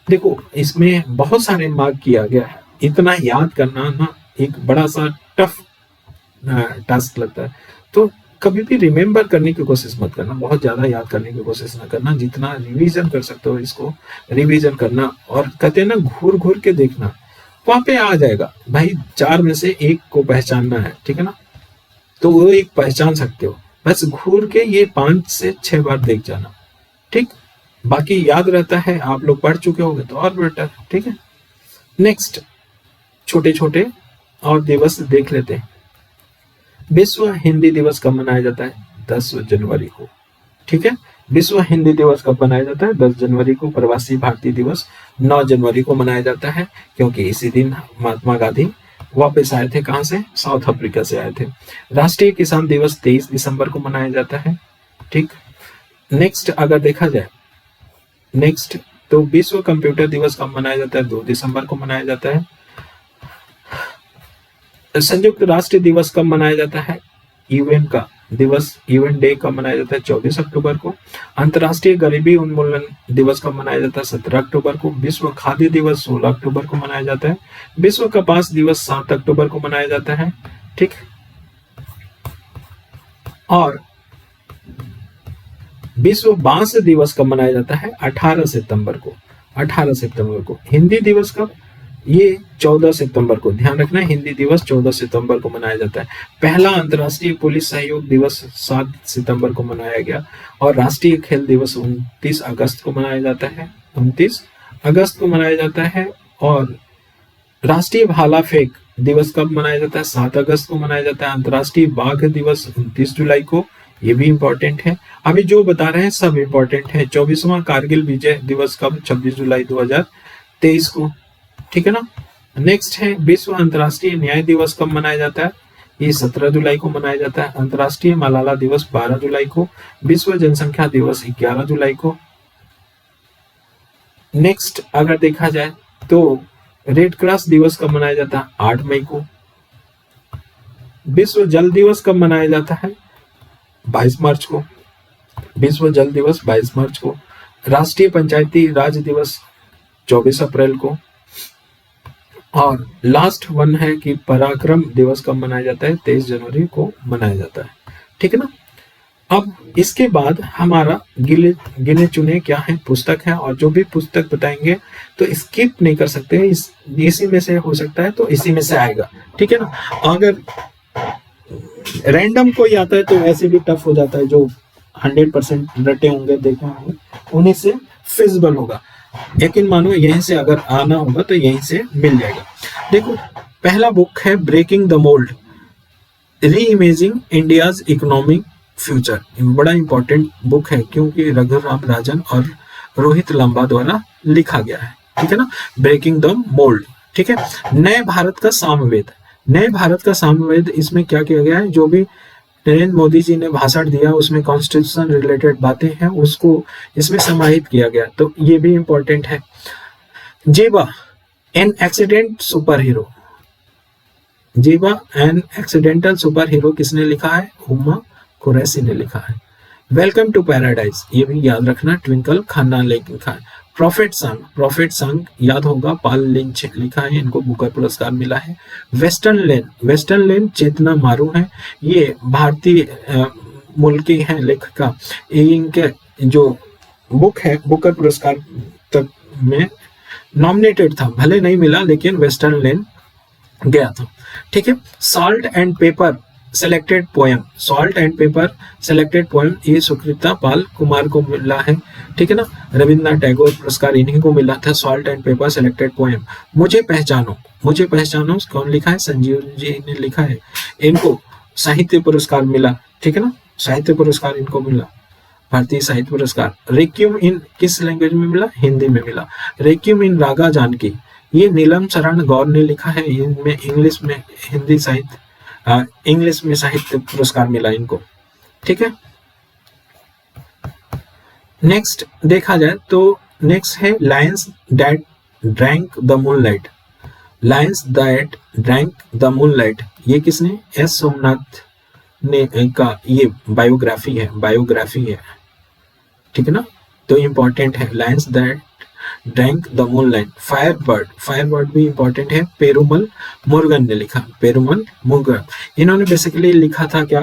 देखो इसमें बहुत सारे मार्क किया गया है, इतना याद करना ना एक बड़ा सा टफ टास्क लगता है। तो कभी भी रिमेम्बर करने की कोशिश मत करना, बहुत ज्यादा याद करने की कोशिश ना करना, जितना रिवीजन कर सकते हो इसको रिवीजन करना। और कहते हैं ना, घूर घूर के देखना, वहां पे आ जाएगा भाई। 4 में से एक को पहचानना है, ठीक है ना, तो वो एक पहचान सकते हो, बस घूर के ये 5 से 6 बार देख जाना, ठीक। बाकी याद रहता है, आप लोग पढ़ चुके होंगे तो और बेटर, ठीक है। नेक्स्ट छोटे छोटे और दिवस देख लेते हैं। विश्व हिंदी दिवस कब मनाया जाता है? 10 जनवरी को, ठीक है। विश्व हिंदी दिवस कब मनाया जाता है? 10 जनवरी को। प्रवासी भारतीय दिवस 9 जनवरी को मनाया जाता है, क्योंकि इसी दिन महात्मा गांधी वापस आए थे, कहां से? साउथ अफ्रीका से आए थे। राष्ट्रीय किसान दिवस 23 दिसंबर को मनाया जाता है, ठीक। नेक्स्ट अगर देखा जाए, नेक्स्ट तो विश्व कंप्यूटर दिवस कब मनाया जाता है? 2 दिसंबर को मनाया जाता है। संयुक्त राष्ट्र दिवस कब मनाया जाता है? यूएन का दिवस, यूएन डे कब मनाया जाता है? 24 अक्टूबर को। अंतर्राष्ट्रीय गरीबी उन्मूलन दिवस कब मनाया जाता है? 17 अक्टूबर को। विश्व खाद्य दिवस 16 अक्टूबर को मनाया जाता है। विश्व कपास दिवस 7 अक्टूबर को मनाया जाता है, ठीक। और विश्व बांस दिवस कब मनाया जाता है? 18 सितंबर को। 18 सितंबर को। हिंदी दिवस कब? ये 14 सितंबर को। ध्यान रखना, हिंदी दिवस 14 सितंबर को मनाया जाता है। पहला अंतर्राष्ट्रीय पुलिस सहयोग दिवस 7 सितंबर को मनाया गया। और राष्ट्रीय खेल दिवस 29 अगस्त को मनाया जाता है, 29 अगस्त को मनाया जाता है। और राष्ट्रीय भाला फेंक दिवस कब मनाया जाता है? 7 अगस्त को मनाया जाता है। अंतर्राष्ट्रीय बाघ दिवस 29 जुलाई को, ये भी इंपॉर्टेंट है। अभी जो बता रहे हैं सब इंपॉर्टेंट है। 24वां कारगिल विजय दिवस कब? 26 जुलाई 2023 को, ठीक है ना। नेक्स्ट है विश्व अंतर्राष्ट्रीय न्याय दिवस कब मनाया जाता है? ये 17 जुलाई को मनाया जाता है। अंतर्राष्ट्रीय मलाला दिवस 12 जुलाई को। विश्व जनसंख्या दिवस 11 जुलाई को। नेक्स्ट अगर देखा जाए तो रेड क्रॉस दिवस कब मनाया जाता है? 8 मई को। विश्व जल दिवस कब मनाया जाता है? 22 मार्च को। विश्व जल दिवस 22 मार्च को। राष्ट्रीय पंचायती राज दिवस 24 अप्रैल को। और लास्ट वन है कि पराक्रम दिवस कब मनाया जाता है? 23 जनवरी को मनाया जाता है। ठीक है ना। अब इसके बाद हमारा गिने चुने क्या है, पुस्तक है, और जो भी पुस्तक बताएंगे तो स्किप नहीं कर सकते, इसी में से हो सकता है तो इसी में से आएगा। ठीक है ना। अगर रैंडम कोई आता है तो ऐसे भी टफ हो जाता है, जो 100% रटे होंगे, देखे होंगे, उन्हीं से फिजिबल होगा। यकीन मानो यहीं से अगर आना होगा तो यहीं से मिल जाएगा। देखो, पहला बुक है ब्रेकिंग द मोल्ड, री इमेजिंग इंडियाज इकोनॉमिक फ्यूचर। बड़ा इंपॉर्टेंट बुक है क्योंकि रघुराम राजन और रोहित लांबा द्वारा लिखा गया है। ठीक है ना। Breaking the mould. ठीक है। नए भारत का सामवेद, नए भारत का सामवेद, इसमें क्या किया गया है, जो भी नरेंद्र मोदी जी ने भाषण दिया उसमें कॉन्स्टिट्यूशन रिलेटेड बातें हैं उसको इसमें समाहित किया गया, तो ये भी इंपॉर्टेंट है। जेबा एन एक्सीडेंट सुपर हीरो, जेबा एन एक्सीडेंटल सुपर हीरो किसने लिखा है? हुमा कुरैशी ने लिखा है। वेलकम टू पैराडाइज, ये भी याद रखना, ट्विंकल खन्ना ने लिखा है। प्रॉफिट सॉन्ग, प्रॉफिट सॉन्ग याद होगा, पाल लिंच लिखा है, इनको बुकर पुरस्कार मिला है। वेस्टर्न लेन, वेस्टर्न लेन चेतना मारू है, ये भारतीय मूल की है लेखिका, इनके जो बुक है बुकर पुरस्कार तक में नॉमिनेटेड था, भले नहीं मिला लेकिन वेस्टर्न लेन गया था। ठीक है। Salt and paper selected poem, salt and paper selected poem, ये सुकृता पाल कुमार को मिला है। ठीक है ना। रविन्द्रनाथ टैगोर पुरस्कार इन्हीं को मिला था, salt and paper selected poem. मुझे पहचानो, मुझे पहचानो कौन लिखा है? संजीव जी ने लिखा है, इनको साहित्य पुरस्कार मिला। ठीक है ना। साहित्य पुरस्कार इनको मिला, भारतीय साहित्य पुरस्कार। रेक्यूम इन किस लैंग्वेज में मिला? हिंदी में मिला। रेक्यूम इन रागा जानकी, ये नीलम शरण गौर ने लिखा है, इनमें इंग्लिश में हिंदी साहित्य इंग्लिश में साहित्य पुरस्कार मिला इनको। ठीक है। नेक्स्ट देखा जाए तो नेक्स्ट है Lions that drank the moonlight, Lions that drank the moonlight, ये किसने? एस सोमनाथ ने का ये बायोग्राफी है, बायोग्राफी है। ठीक है ना। तो इंपॉर्टेंट है Lions that drank the moonlight. Firebird, Firebird भी इंपॉर्टेंट है, पेरुमल मुरुगन ने लिखा, पेरुमल मुरुगन। इन्होंने बेसिकली लिखा था क्या,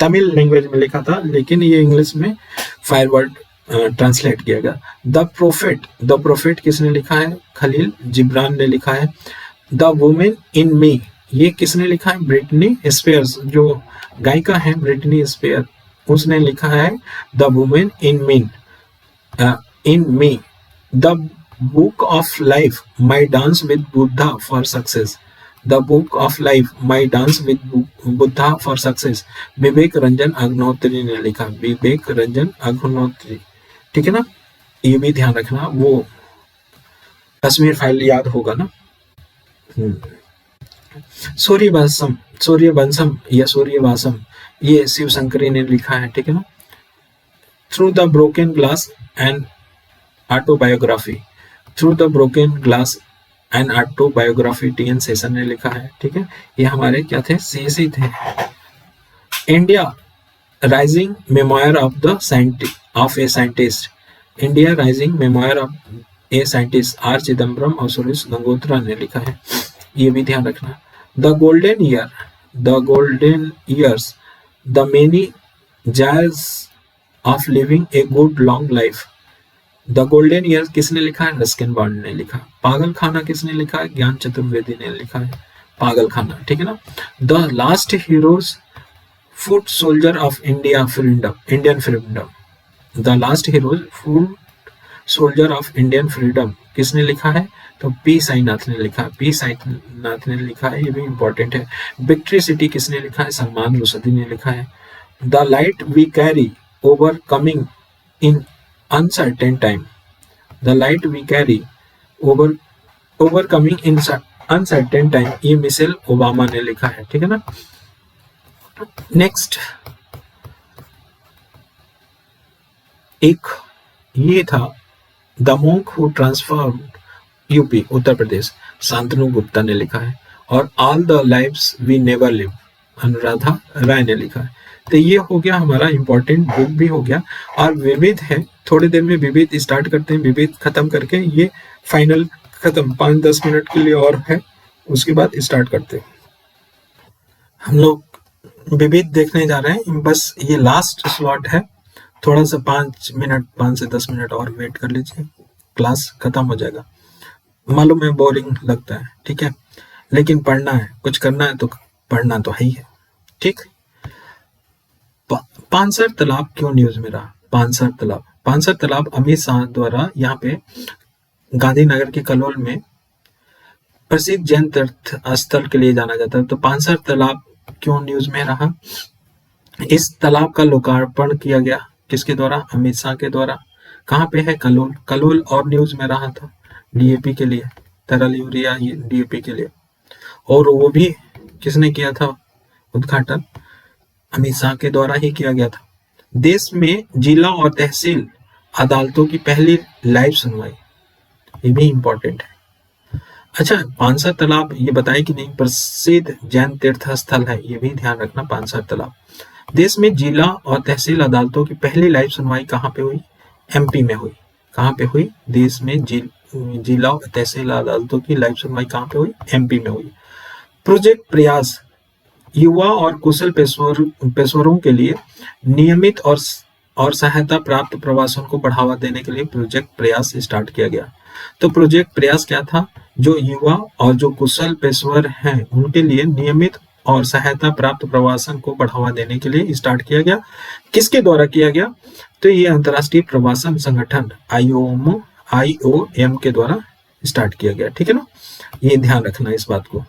तमिल लैंग्वेज में लिखा था, लेकिन ये इंग्लिश में फायरबर्ड ट्रांसलेट किया गया। द प्रोफेट, द प्रोफेट किसने लिखा है? खलील जिब्रान ने लिखा है। द वुमेन इन मी, ये किसने लिखा है? ब्रिटनी स्पीयर्स, जो गायिका है ब्रिटनी स्पीयर, उसने लिखा है the women in me, in me. The book of life, my dance with Buddha for success. The book of life, my dance with Buddha for success. विवेक रंजन अग्निहोत्री ने लिखा, विवेक रंजन अग्निहोत्री। ठीक है ना। ये भी ध्यान रखना, वो कश्मीर फाइल याद होगा ना। सूर्यवंशम, सूर्यवंशम या सूर्यवासम, ये शिव शंकरी ने लिखा है। ठीक है ना। Through the broken glass and autobiography, through the broken glass and autobiography, T N Seshan ने लिखा है। ठीक है। ये हमारे क्या थे? सीएसी थे। India rising memoir of the of a scientist, India rising memoir of a scientist, R Chidambaram और सुरेश गंगोत्रा ने लिखा है, ये भी ध्यान रखना। The golden year, the golden years, the many joys of living a good long life, the golden year किसने लिखा है? रस्किन बॉन्ड ने लिखा। पागल खाना किसने लिखा है? ज्ञान चतुर्वेदी ने लिखा है, पागल खाना। ठीक है ना। The last heroes, foot soldier of India freedom, Indian freedom, the last heroes foot soldier of Indian freedom किसने लिखा है? तो पी साईनाथ ने लिखा, पी साईनाथ ने लिखा है, ये भी इंपॉर्टेंट है। विक्ट्री सिटी किसने लिखा है? सलमान रुशदी ने लिखा है। The light we carry overcoming in uncertain time, the light we carry overcoming in uncertain time, ये मिशेल ओबामा ने लिखा है। ठीक है ना। नेक्स्ट एक ये था the monk who transformed UP, Uttar Pradesh, Shantanu Gupta ने लिखा है। और all the lives we never live, Anuradha Roy ने लिखा है। तो ये हो गया हमारा इंपॉर्टेंट बुक भी हो गया। और विविध है, थोड़ी देर में विविध स्टार्ट करते हैं, विविध खत्म करके ये फाइनल खत्म, 5-10 मिनट के लिए और है, उसके बाद स्टार्ट करते हैं। हम लोग विविध देखने जा रहे हैं, बस ये लास्ट स्लॉट है, थोड़ा सा 5 से 10 मिनट और वेट कर लीजिए, क्लास खत्म हो जाएगा। मालूम है बोरिंग लगता है, ठीक है, लेकिन पढ़ना है, कुछ करना है तो पढ़ना तो है ही है, ठीक। पानसर तालाब क्यों न्यूज में रहा? पानसर तालाब अमित शाह द्वारा यहाँ पे गांधीनगर के कलोल में प्रसिद्ध जैन तीर्थ स्थल के लिए जाना जाता है। तो पानसर तालाब क्यों न्यूज में रहा? इस तालाब का लोकार्पण किया गया किसके द्वारा? अमित शाह के द्वारा। कहाँ पे है? कलोल और न्यूज में रहा था डीएपी के लिए, तरल यूरिया डीएपी के लिए। और वो भी किसने किया था उद्घाटन? अमित शाह के द्वारा ही किया गया था। देश में जिला और तहसील अदालतों की पहली लाइव सुनवाई, ये भी इंपॉर्टेंट है। अच्छा, पानसर तालाब ये बताए कि नहीं प्रसिद्ध जैन तीर्थ स्थल है, ये भी ध्यान रखना। पानसर तालाब देश में जिला और तहसील अदालतों की पहली लाइव सुनवाई कहाँ पे हुई? एमपी में हुई। कहाँ पे हुई? देश में जिला और तहसील अदालतों की लाइव सुनवाई कहाँ पे हुई? एमपी में हुई। प्रोजेक्ट प्रयास युवा और कुशल पेशेवरों के लिए नियमित और सहायता प्राप्त प्रवासन को बढ़ावा देने के लिए प्रोजेक्ट प्रयास स्टार्ट किया गया। तो प्रोजेक्ट प्रयास क्या था? जो युवा और जो कुशल पेशेवर हैं उनके लिए नियमित और सहायता प्राप्त प्रवासन को बढ़ावा देने के लिए स्टार्ट किया गया। किसके द्वारा किया गया? तो ये अंतर्राष्ट्रीय प्रवासन संगठन IOM के द्वारा स्टार्ट किया गया, ठीक है ना, ये ध्यान रखना इस बात को।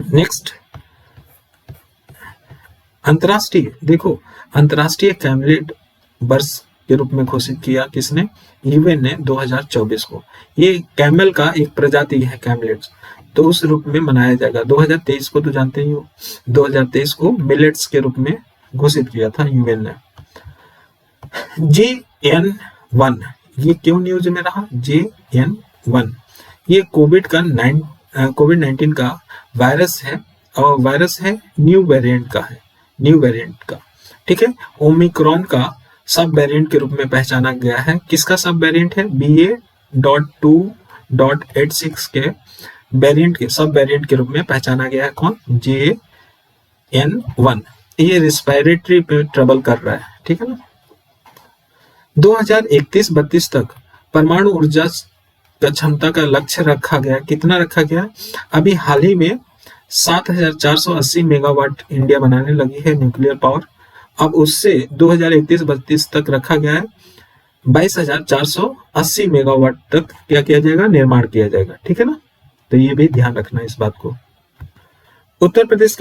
नेक्स्ट, अंतर्राष्ट्रीय, देखो अंतर्राष्ट्रीय कैमलेट वर्ष के रूप में घोषित किया किसने? यूएन ने 2024 को। ये कैमल का एक प्रजाति है कैमलेट्स, तो उस रूप में मनाया जाएगा। 2023 को तो जानते ही हो, 2023 को मिलेट्स के रूप में घोषित किया था यूएन ने। JN1 ये क्यों न्यूज में रहा? JN1 ये कोविड-19 का वायरस है, और वायरस है न्यू वेरिएंट का, ठीक है। ओमिक्रॉन का सब वेरिएंट के रूप में पहचाना गया है। किसका सब वेरिएंट है? BA.2.86 के वेरिएंट के सब वेरिएंट के रूप में पहचाना गया है। कौन? JN1। ये रिस्पिरेटरी पे ट्रबल कर रहा है, ठीक है ना। 2031-32 तक परमाणु ऊर्जा का क्षमता का लक्ष्य रखा गया। कितना रखा गया? अभी हाल ही में 7480 मेगावाट इंडिया बनाने लगी है न्यूक्लियर पावर। अब उससे 2031-32 तक रखा गया है 22,480 मेगावाट तक क्या किया जाएगा? निर्माण किया जाएगा, ठीक है ना। तो ये भी ध्यान रखना इस बात को। उत्तर प्रदेश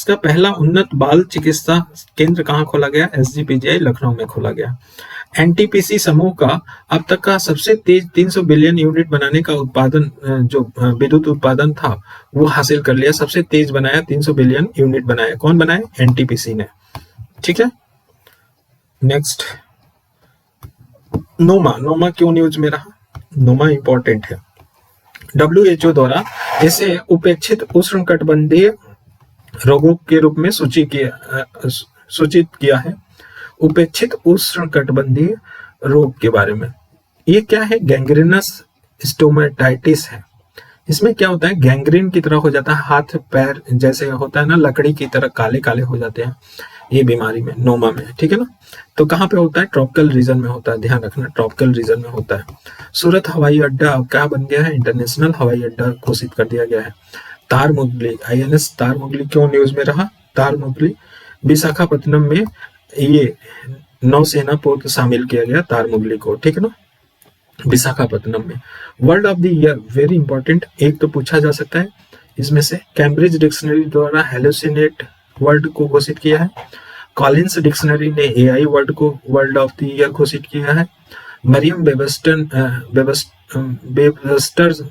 का पहला उन्नत बाल चिकित्सा केंद्र कहाँ खोला गया? SGPGI लखनऊ में खोला गया। NTPC समूह का अब तक का सबसे तेज 300 बिलियन यूनिट बनाने का उत्पादन, जो विद्युत उत्पादन था वो हासिल कर लिया। सबसे तेज बनाया, 300 बिलियन यूनिट बनाया। कौन बनाया? NTPC ने, ठीक है। नेक्स्ट, नोमा क्यों न्यूज में रहा? नोमा इंपॉर्टेंट है। WHO द्वारा इसे उपेक्षित उष्णकटिबंधीय रोगों के रूप में सूचित किया है। उपेक्षित उष्णकटिबंधीय रोग के बारे में, ये क्या है? गैंग्रीनस स्टोमेटाइटिस है। इसमें क्या होता है? गैंग्रीन की तरह हो जाता है, हाथ पैर जैसे होता है ना, लकड़ी की तरह काले काले हो जाते हैं ये बीमारी में, नोमा में, ठीक है ना। तो कहाँ पे होता है? ट्रॉपिकल रीजन में होता है, ध्यान रखना, ट्रॉपिकल रीजन में होता है। सूरत हवाई अड्डा क्या बन गया है? इंटरनेशनल हवाई अड्डा घोषित कर दिया गया है। तारमुगली, INS तारमुगली क्यों न्यूज में रहा? तारमुगली विशाखापत्तनम में ये नौसेना पोत शामिल किया गया तारमुगली को, ठीक है ना, विशाखापत्तनम में। Word of the year very important, एक तो पूछा जा सकता है इसमें से। कैम्ब्रिज डिक्शनरी द्वारा हेलोसिनेट वर्ड को घोषित किया है। कॉलिंस डिक्शनरी ने AI वर्ड को वर्ड ऑफ द ईयर घोषित किया है। मरियम वेबस्टर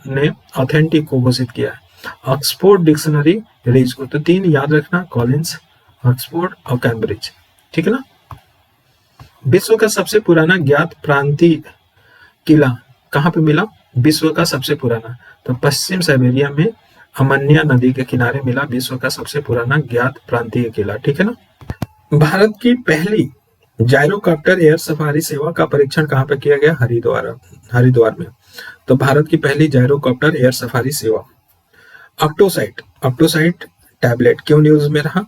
ने ऑथेंटिक को घोषित किया है। ऑक्सफोर्ड डिक्शनरी रिच को, तो 3 याद रखना, कॉलिंस, ऑक्सफोर्ड और कैम्ब्रिज, ठीक है ना। विश्व का सबसे पुराना ज्ञात प्रांतीय किला कहाँ पे मिला? विश्व का सबसे पुराना, तो पश्चिम साइबेरिया में अमन्या नदी के किनारे मिला विश्व का सबसे पुराना ज्ञात प्रांतीय किला। ठीक है ना। भारत की पहली जायरोकॉप्टर एयर सफारी सेवा का परीक्षण कहाँ पे किया गया? हरिद्वार में। तो भारत की पहली जायरोकॉप्टर एयर सफारी सेवा। ऑक्टोसाइट टैबलेट क्यों न्यूज में रहा?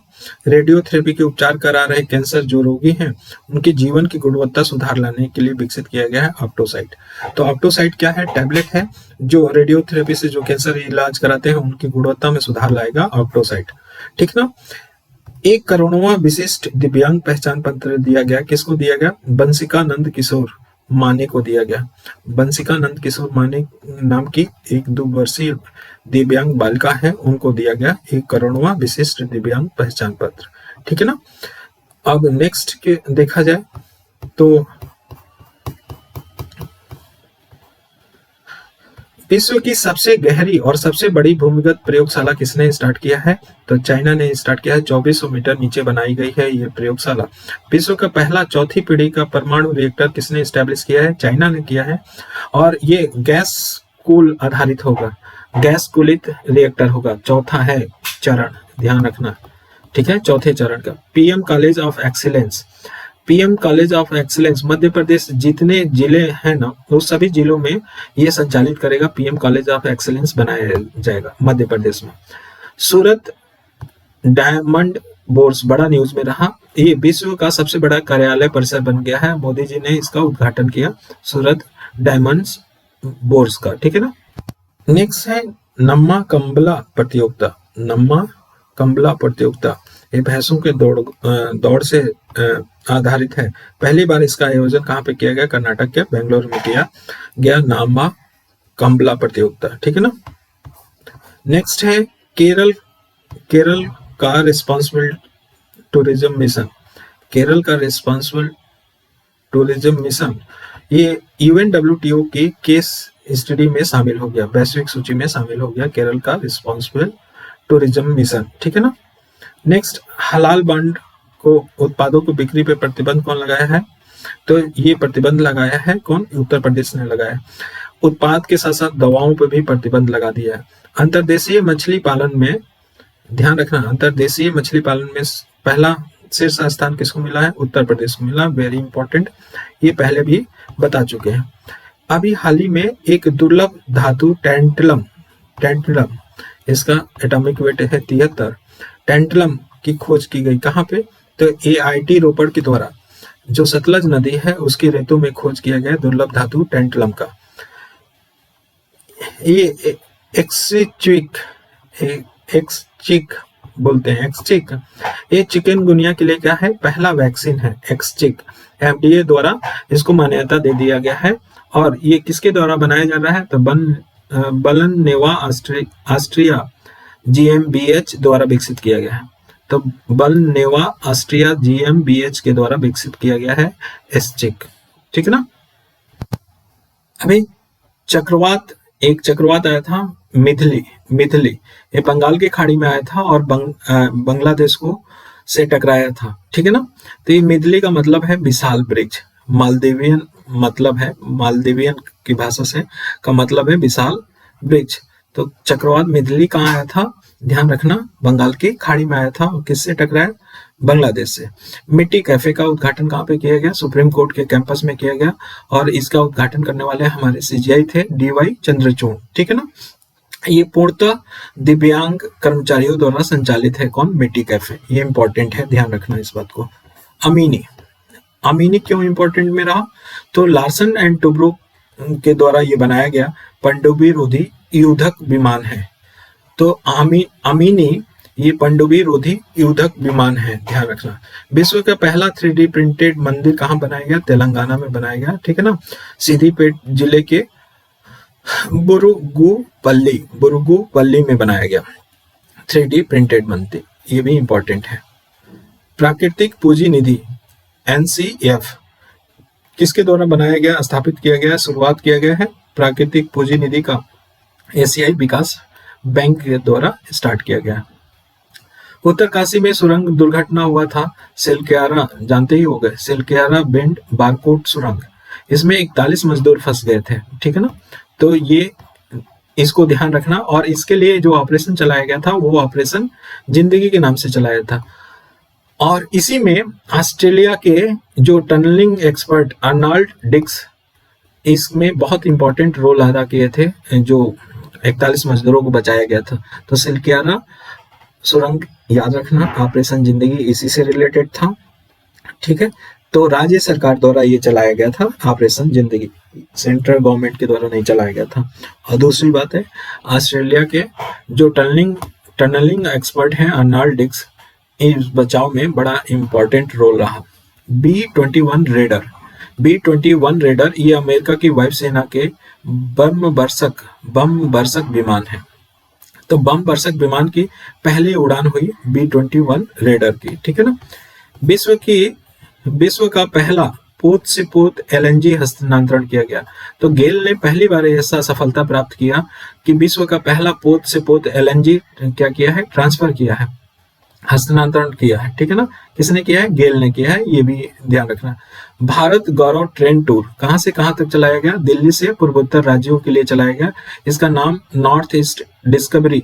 रेडियोथेरेपी के उपचार करा रहे कैंसर जो रोगी हैं उनके जीवन की गुणवत्ता सुधार लाने के लिए विकसित किया गया है ऑक्टोसाइट। तो ऑक्टोसाइट क्या है? टैबलेट है जो रेडियोथेरेपी से जो कैंसर इलाज कराते हैं उनकी गुणवत्ता में सुधार लाएगा ऑक्टोसाइट। ठीक ना। 1 करोड़वां विशिष्ट दिव्यांग पहचान पत्र दिया गया। किसको दिया गया? बंसिका नंद किशोर माने को दिया गया। बंसिका नंद किशोर माने नाम की एक 2 वर्षीय दिव्यांग बालिका है, उनको दिया गया 1 करोड़वां विशिष्ट दिव्यांग पहचान पत्र। ठीक है ना। अब नेक्स्ट के देखा जाए तो विश्व की सबसे गहरी और सबसे बड़ी भूमिगत प्रयोगशाला किसने स्टार्ट किया है? तो चाइना ने स्टार्ट किया है। 2400 मीटर नीचे बनाई गई है ये प्रयोगशाला। विश्व का पहला चौथी पीढ़ी का परमाणु रिएक्टर किसने स्टैब्लिश किया है? चाइना ने किया है। और ये गैस कूल आधारित होगा, गैस कुलित रिएक्टर होगा। चौथा है चरण, ध्यान रखना। ठीक है, चौथे चरण का। PM college of excellence. PM college of excellence Madhya Pradesh जितने जिले हैं ना उस सभी जिलों में ये संचालित करेगा। पीएम कॉलेज ऑफ एक्सीलेंस बनाया जाएगा मध्य प्रदेश में। सूरत डायमंड बोर्स बड़ा न्यूज में रहा। ये विश्व का सबसे बड़ा कार्यालय परिसर बन गया है। मोदी जी ने इसका उद्घाटन किया, सूरत डायमंड्स बोर्स का। ठीक है ना। नेक्स्ट है नम्मा कंबला प्रतियोगिता। नम्मा कंबला प्रतियोगिता ये भैंसों के दौड़ से आधारित है। पहली बार इसका आयोजन कहाँ पे किया गया? कर्नाटक के बेंगलुरु में किया गया नम्मा कंबला प्रतियोगिता। ठीक है ना। नेक्स्ट है केरल का रिस्पॉन्सिबल टूरिज्म मिशन। केरल का रिस्पॉन्सिबल टूरिज्म मिशन ये यूएनडब्ल्यूटीओ की केस स्टडी में शामिल हो गया, वैश्विक सूची में शामिल हो गया केरल का रिस्पॉन्सिबल टूरिज्म मिशन। ठीक है ना। नेक्स्ट, हलाल बॉन्ड को उत्पादों को बिक्री पे प्रतिबंध कौन लगाया है? तो ये प्रतिबंध लगाया है कौन? उत्तर प्रदेश ने लगाया। उत्पाद के साथ साथ दवाओं पे भी प्रतिबंध लगा दिया है। अंतर्देशीय मछली पालन में ध्यान रखना, अंतर्देशीय मछली पालन में पहला शीर्ष स्थान किसको मिला है? उत्तर प्रदेश को मिला। वेरी इंपॉर्टेंट, ये पहले भी बता चुके हैं। अभी हाल ही में एक दुर्लभ धातु टेंटलम, इसका एटॉमिक वेट है 73। टेंटलम की खोज की गई कहाँ पे? तो AIT रोपड़ के द्वारा जो सतलज नदी है उसकी रेतों में खोज किया गया दुर्लभ धातु टेंटलम का। ये एक्सचिक बोलते हैं, एक्सचिक। ये चिकनगुनिया के लिए क्या है? पहला वैक्सीन है एक्सचिक। FDA द्वारा इसको मान्यता दे दिया गया है। और ये किसके द्वारा बनाया जा रहा है? तो बलननेवा ऑस्ट्रिया GmbH द्वारा विकसित किया गया है। तो बलनेवा ऑस्ट्रिया GmbH के द्वारा विकसित किया गया है एक्सचिक। ठीक है ना। अभी एक चक्रवात आया था मिथली, ये बंगाल की खाड़ी में आया था और बांग्लादेश को से टकराया था। ठीक है ना। तो ये मिथली का मतलब है विशाल वृक्ष, मालदीवियन मतलब है, मालदीवियन की भाषा से का मतलब है विशाल वृक्ष। तो चक्रवात मिथली कहाँ आया था? ध्यान रखना, बंगाल की खाड़ी में आया था। और किससे टकराया? बांग्लादेश से। मिट्टी कैफे का उद्घाटन कहाँ पे किया गया? सुप्रीम कोर्ट के कैंपस में किया गया। और इसका उद्घाटन करने वाले हमारे CGI थे DY चंद्रचूड़। ठीक है ना। ये पूर्णतः दिव्यांग कर्मचारियों द्वारा संचालित है। कौन? मिट्टी कैफे। ये इंपॉर्टेंट है, ध्यान रखना इस बात को। अमीनी क्यों इंपॉर्टेंट में रहा? तो लार्सन एंड टुब्रो के द्वारा ये बनाया गया पनडुब्बी रोधी युद्धक विमान है। तो अमीनी ये पनडुब्बी रोधी युद्धक विमान है, ध्यान रखना। विश्व का पहला 3D प्रिंटेड मंदिर कहाँ बनाया गया? तेलंगाना में बनाया गया। ठीक है ना। सिद्दीपेट जिले के बुरुगुपल्ली में बनाया गया 3D प्रिंटेड मंदिर। ये भी इंपॉर्टेंट है। प्राकृतिक पूंजी निधि NCF किसके द्वारा बनाया गया, स्थापित किया गया, शुरुआत किया गया है? प्राकृतिक पूंजी निधि का एशियाई विकास बैंक के द्वारा स्टार्ट किया गया। उत्तरकाशी में सुरंग दुर्घटना हुआ था, सिलक्यारा, जानते ही हो गए, सिलक्यारा बेंड बारकोट सुरंग। इसमें 41 मजदूर फंस गए थे। ठीक है ना। तो ये इसको ध्यान रखना। और इसके लिए जो ऑपरेशन चलाया गया था वो ऑपरेशन जिंदगी के नाम से चलाया था। और इसी में ऑस्ट्रेलिया के जो टनलिंग एक्सपर्ट अर्नाल्ड डिक्स इसमें बहुत इंपॉर्टेंट रोल अदा किए थे, जो 41 मजदूरों को बचाया गया था। तो सिलकियारा सुरंग याद रखना, ऑपरेशन जिंदगी इसी से रिलेटेड था। ठीक है, तो राज्य सरकार द्वारा ये चलाया गया था ऑपरेशन जिंदगी, सेंट्रल गवर्नमेंट के द्वारा नहीं चलाया गया था। और दूसरी बात है, ऑस्ट्रेलिया के जो टनलिंग एक्सपर्ट हैं अर्नाल्ड डिक्स, इस बचाव में बड़ा इंपॉर्टेंट रोल रहा। B-21 रेडर ये अमेरिका की वायुसेना के बम बर्षक विमान है। तो बम बर्षक विमान की पहली उड़ान हुई B-21 रेडर की। ठीक है ना। विश्व का पहला पोत से पोत LNG हस्तांतरण किया गया। तो गेल ने पहली बार ऐसा सफलता प्राप्त किया कि विश्व का पहला पोत से पोत LNG क्या किया है, ट्रांसफर किया है, हस्तांतरण किया है। ठीक है ना। किसने किया है, गेल ने किया है, ये भी ध्यान रखना। भारत गौरव ट्रेन टूर कहां से कहां तक चलाया गया, दिल्ली से पूर्वोत्तर राज्यों के लिए चलाया गया। इसका नाम नॉर्थ ईस्ट डिस्कवरी,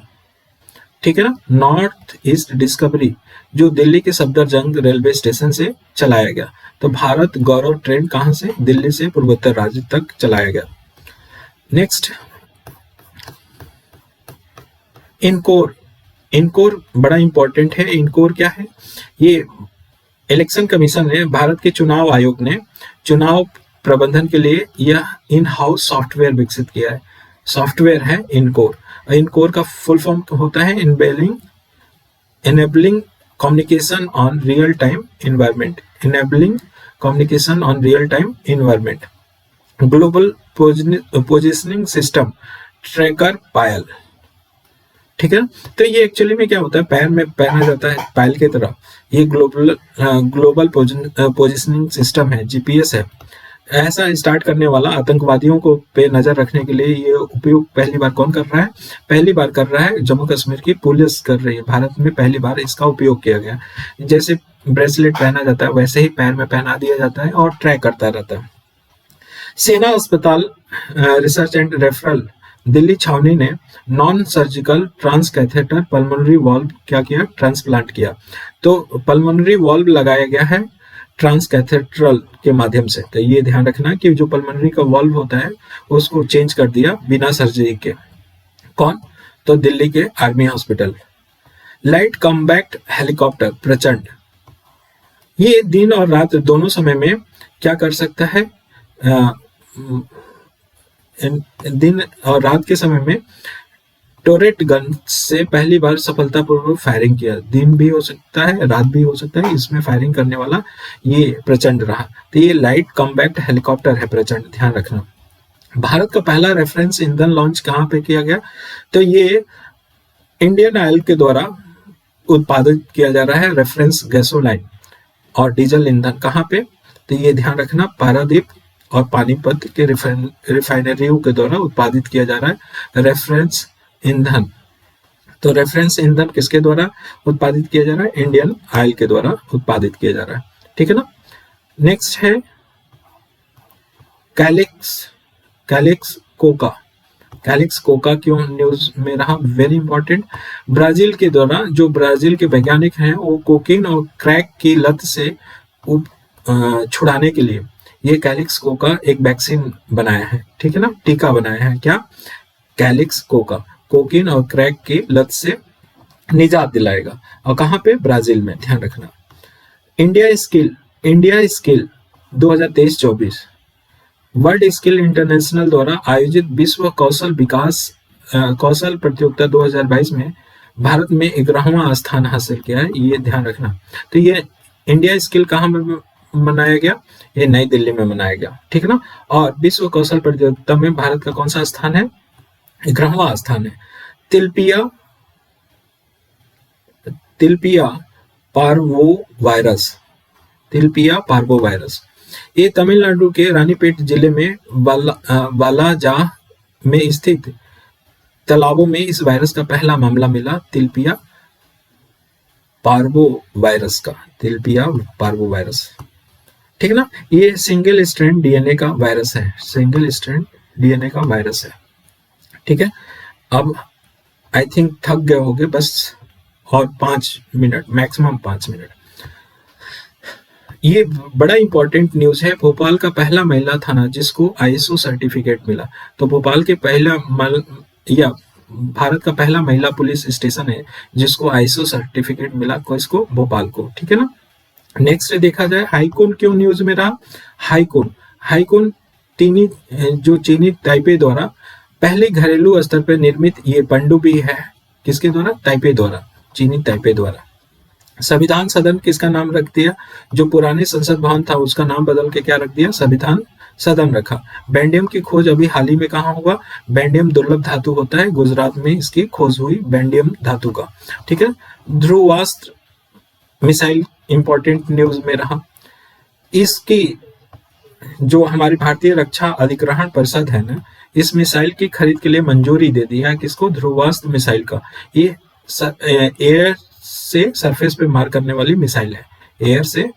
ठीक है ना, नॉर्थ ईस्ट डिस्कवरी, जो दिल्ली के सफदरजंग रेलवे स्टेशन से चलाया गया। तो भारत गौरव ट्रेन कहां से, दिल्ली से पूर्वोत्तर राज्य तक चलाया गया। नेक्स्ट, इनकोर बड़ा इंपॉर्टेंट है। इनकोर क्या है, ये इलेक्शन कमीशन ने, भारत के चुनाव आयोग ने चुनाव प्रबंधन के लिए यह इन हाउस सॉफ्टवेयर विकसित किया है। सॉफ्टवेयर है इनकोर। इनकोर का फुल फॉर्म होता है enabling communication on real time environment, enabling communication on real time environment, global positioning system, tracker पायल। ठीक है। तो ये एक्चुअली में क्या होता है, पैर में पहना जाता है पायल की तरह। ये ग्लोबल पोजिशनिंग सिस्टम है, GPS है। ऐसा स्टार्ट करने वाला आतंकवादियों को पे नजर रखने के लिए ये उपयोग पहली बार कौन कर रहा है, पहली बार कर रहा है जम्मू कश्मीर की पुलिस कर रही है। भारत में पहली बार इसका उपयोग किया गया। जैसे ब्रेसलेट पहना जाता है वैसे ही पैर में पहना दिया जाता है और ट्रैक करता रहता है। सेना अस्पताल रिसर्च एंड रेफरल दिल्ली छावनी ने non surgical transcatheter pulmonary valve क्या किया, ट्रांसप्लांट किया। तो पल्मोनरी वॉल्व लगाया गया है ट्रांसकैथेड्रल के माध्यम से। तो ये ध्यान रखना कि जो पल्मोनरी का वॉल्व होता है उसको चेंज कर दिया बिना सर्जरी के। कौन, तो दिल्ली के army hospital. Light combat helicopter प्रचंड, ये दिन और रात दोनों समय में क्या कर सकता है, दिन और रात के समय में टोरेट गन से पहली बार सफलतापूर्वक फायरिंग किया। दिन भी हो सकता है, रात भी हो सकता है, इसमें फायरिंग करने वाला ये प्रचंड रहा। तो ये लाइट कॉम्बैक्ट हेलीकॉप्टर है प्रचंड, ध्यान रखना। भारत का पहला रेफरेंस ईंधन लॉन्च कहाँ पे किया गया, तो ये इंडियन ऑयल के द्वारा उत्पादित किया जा रहा है रेफरेंस गैसोलाइन और डीजल ईंधन। कहाँ पे, तो ये ध्यान रखना, पारादीप और पानीपत के रिफाइनरियों के द्वारा उत्पादित किया जा रहा है रेफरेंस ईंधन। तो रेफरेंस ईंधन किसके द्वारा उत्पादित किया जा रहा है, इंडियन ऑयल के द्वारा उत्पादित किया जा रहा है। ठीक है ना। नेक्स्ट है कैलिक्स कोका क्यों न्यूज में रहा, वेरी इंपॉर्टेंट। ब्राजील के द्वारा, जो ब्राजील के वैज्ञानिक हैं वो कोकीन और क्रैक की लत से छुड़ाने के लिए ये कैलिक्स कोका एक वैक्सीन बनाया है। ठीक है ना, टीका बनाया है। क्या, कैलिक्स कोका कोकीन और क्रैक की लत से निजात दिलाएगा। और कहां पे, ब्राजील में, ध्यान रखना। India skill 2023-24 world skill international द्वारा आयोजित विश्व कौशल प्रतियोगिता 2022 में भारत में 11वां स्थान हासिल किया है, ये ध्यान रखना। तो ये इंडिया स्किल कहां में मनाया गया, ये नई दिल्ली में मनाया गया। ठीक है ना। और विश्व कौशल प्रतियोगिता में भारत का कौन सा स्थान है, 11वां स्थान है। तिलपिया पार्वोवायरस, ये तमिलनाडु के रानीपेट जिले में बालाजाह में स्थित तालाबों में इस वायरस का पहला मामला मिला, तिलपिया पार्वोवायरस। ठीक है ना। ये सिंगल स्ट्रैंड डीएनए का वायरस है, ठीक है। अब आई थिंक थक गए होगे, बस और 5 मिनट, मैक्सिमम 5 मिनट। ये बड़ा इंपॉर्टेंट न्यूज़ है। भोपाल का पहला महिला थाना जिसको आईएसओ सर्टिफिकेट मिला। तो भोपाल के पहला या भारत का पहला महिला पुलिस स्टेशन है जिसको आईएसओ सर्टिफिकेट मिला, किसको? भोपाल को। ठीक है ना। नेक्स्ट देखा जाए हाईकोन क्यों न्यूज में रहा। हाईकोन हाईकोन चीनी ताइपे द्वारा पहले घरेलू स्तर पर निर्मित ये पनडुब्बी है। किसके द्वारा? ताइपे द्वारा, चीनी ताइपे द्वारा। संविधान सदन किसका नाम रख दिया? जो पुराने संसद भवन था उसका नाम बदल के क्या रख दिया? संविधान सदन रखा। बेंडियम की खोज अभी हाल ही में कहाँ हुआ? बेंडियम दुर्लभ धातु होता है, गुजरात में इसकी खोज हुई बेंडियम धातु का। ठीक है। ध्रुवास्त्र मिसाइल इंपॉर्टेंट न्यूज में रहा। इसकी जो हमारी भारतीय रक्षा अधिग्रहण परिषद है ना, इस मिसाइल की खरीद के लिए मंजूरी दे दी है। किसको? ध्रुवास्त्र मिसाइल का। ये एयर से सरफेस पे मार करने वाली मिसाइल है। एयर से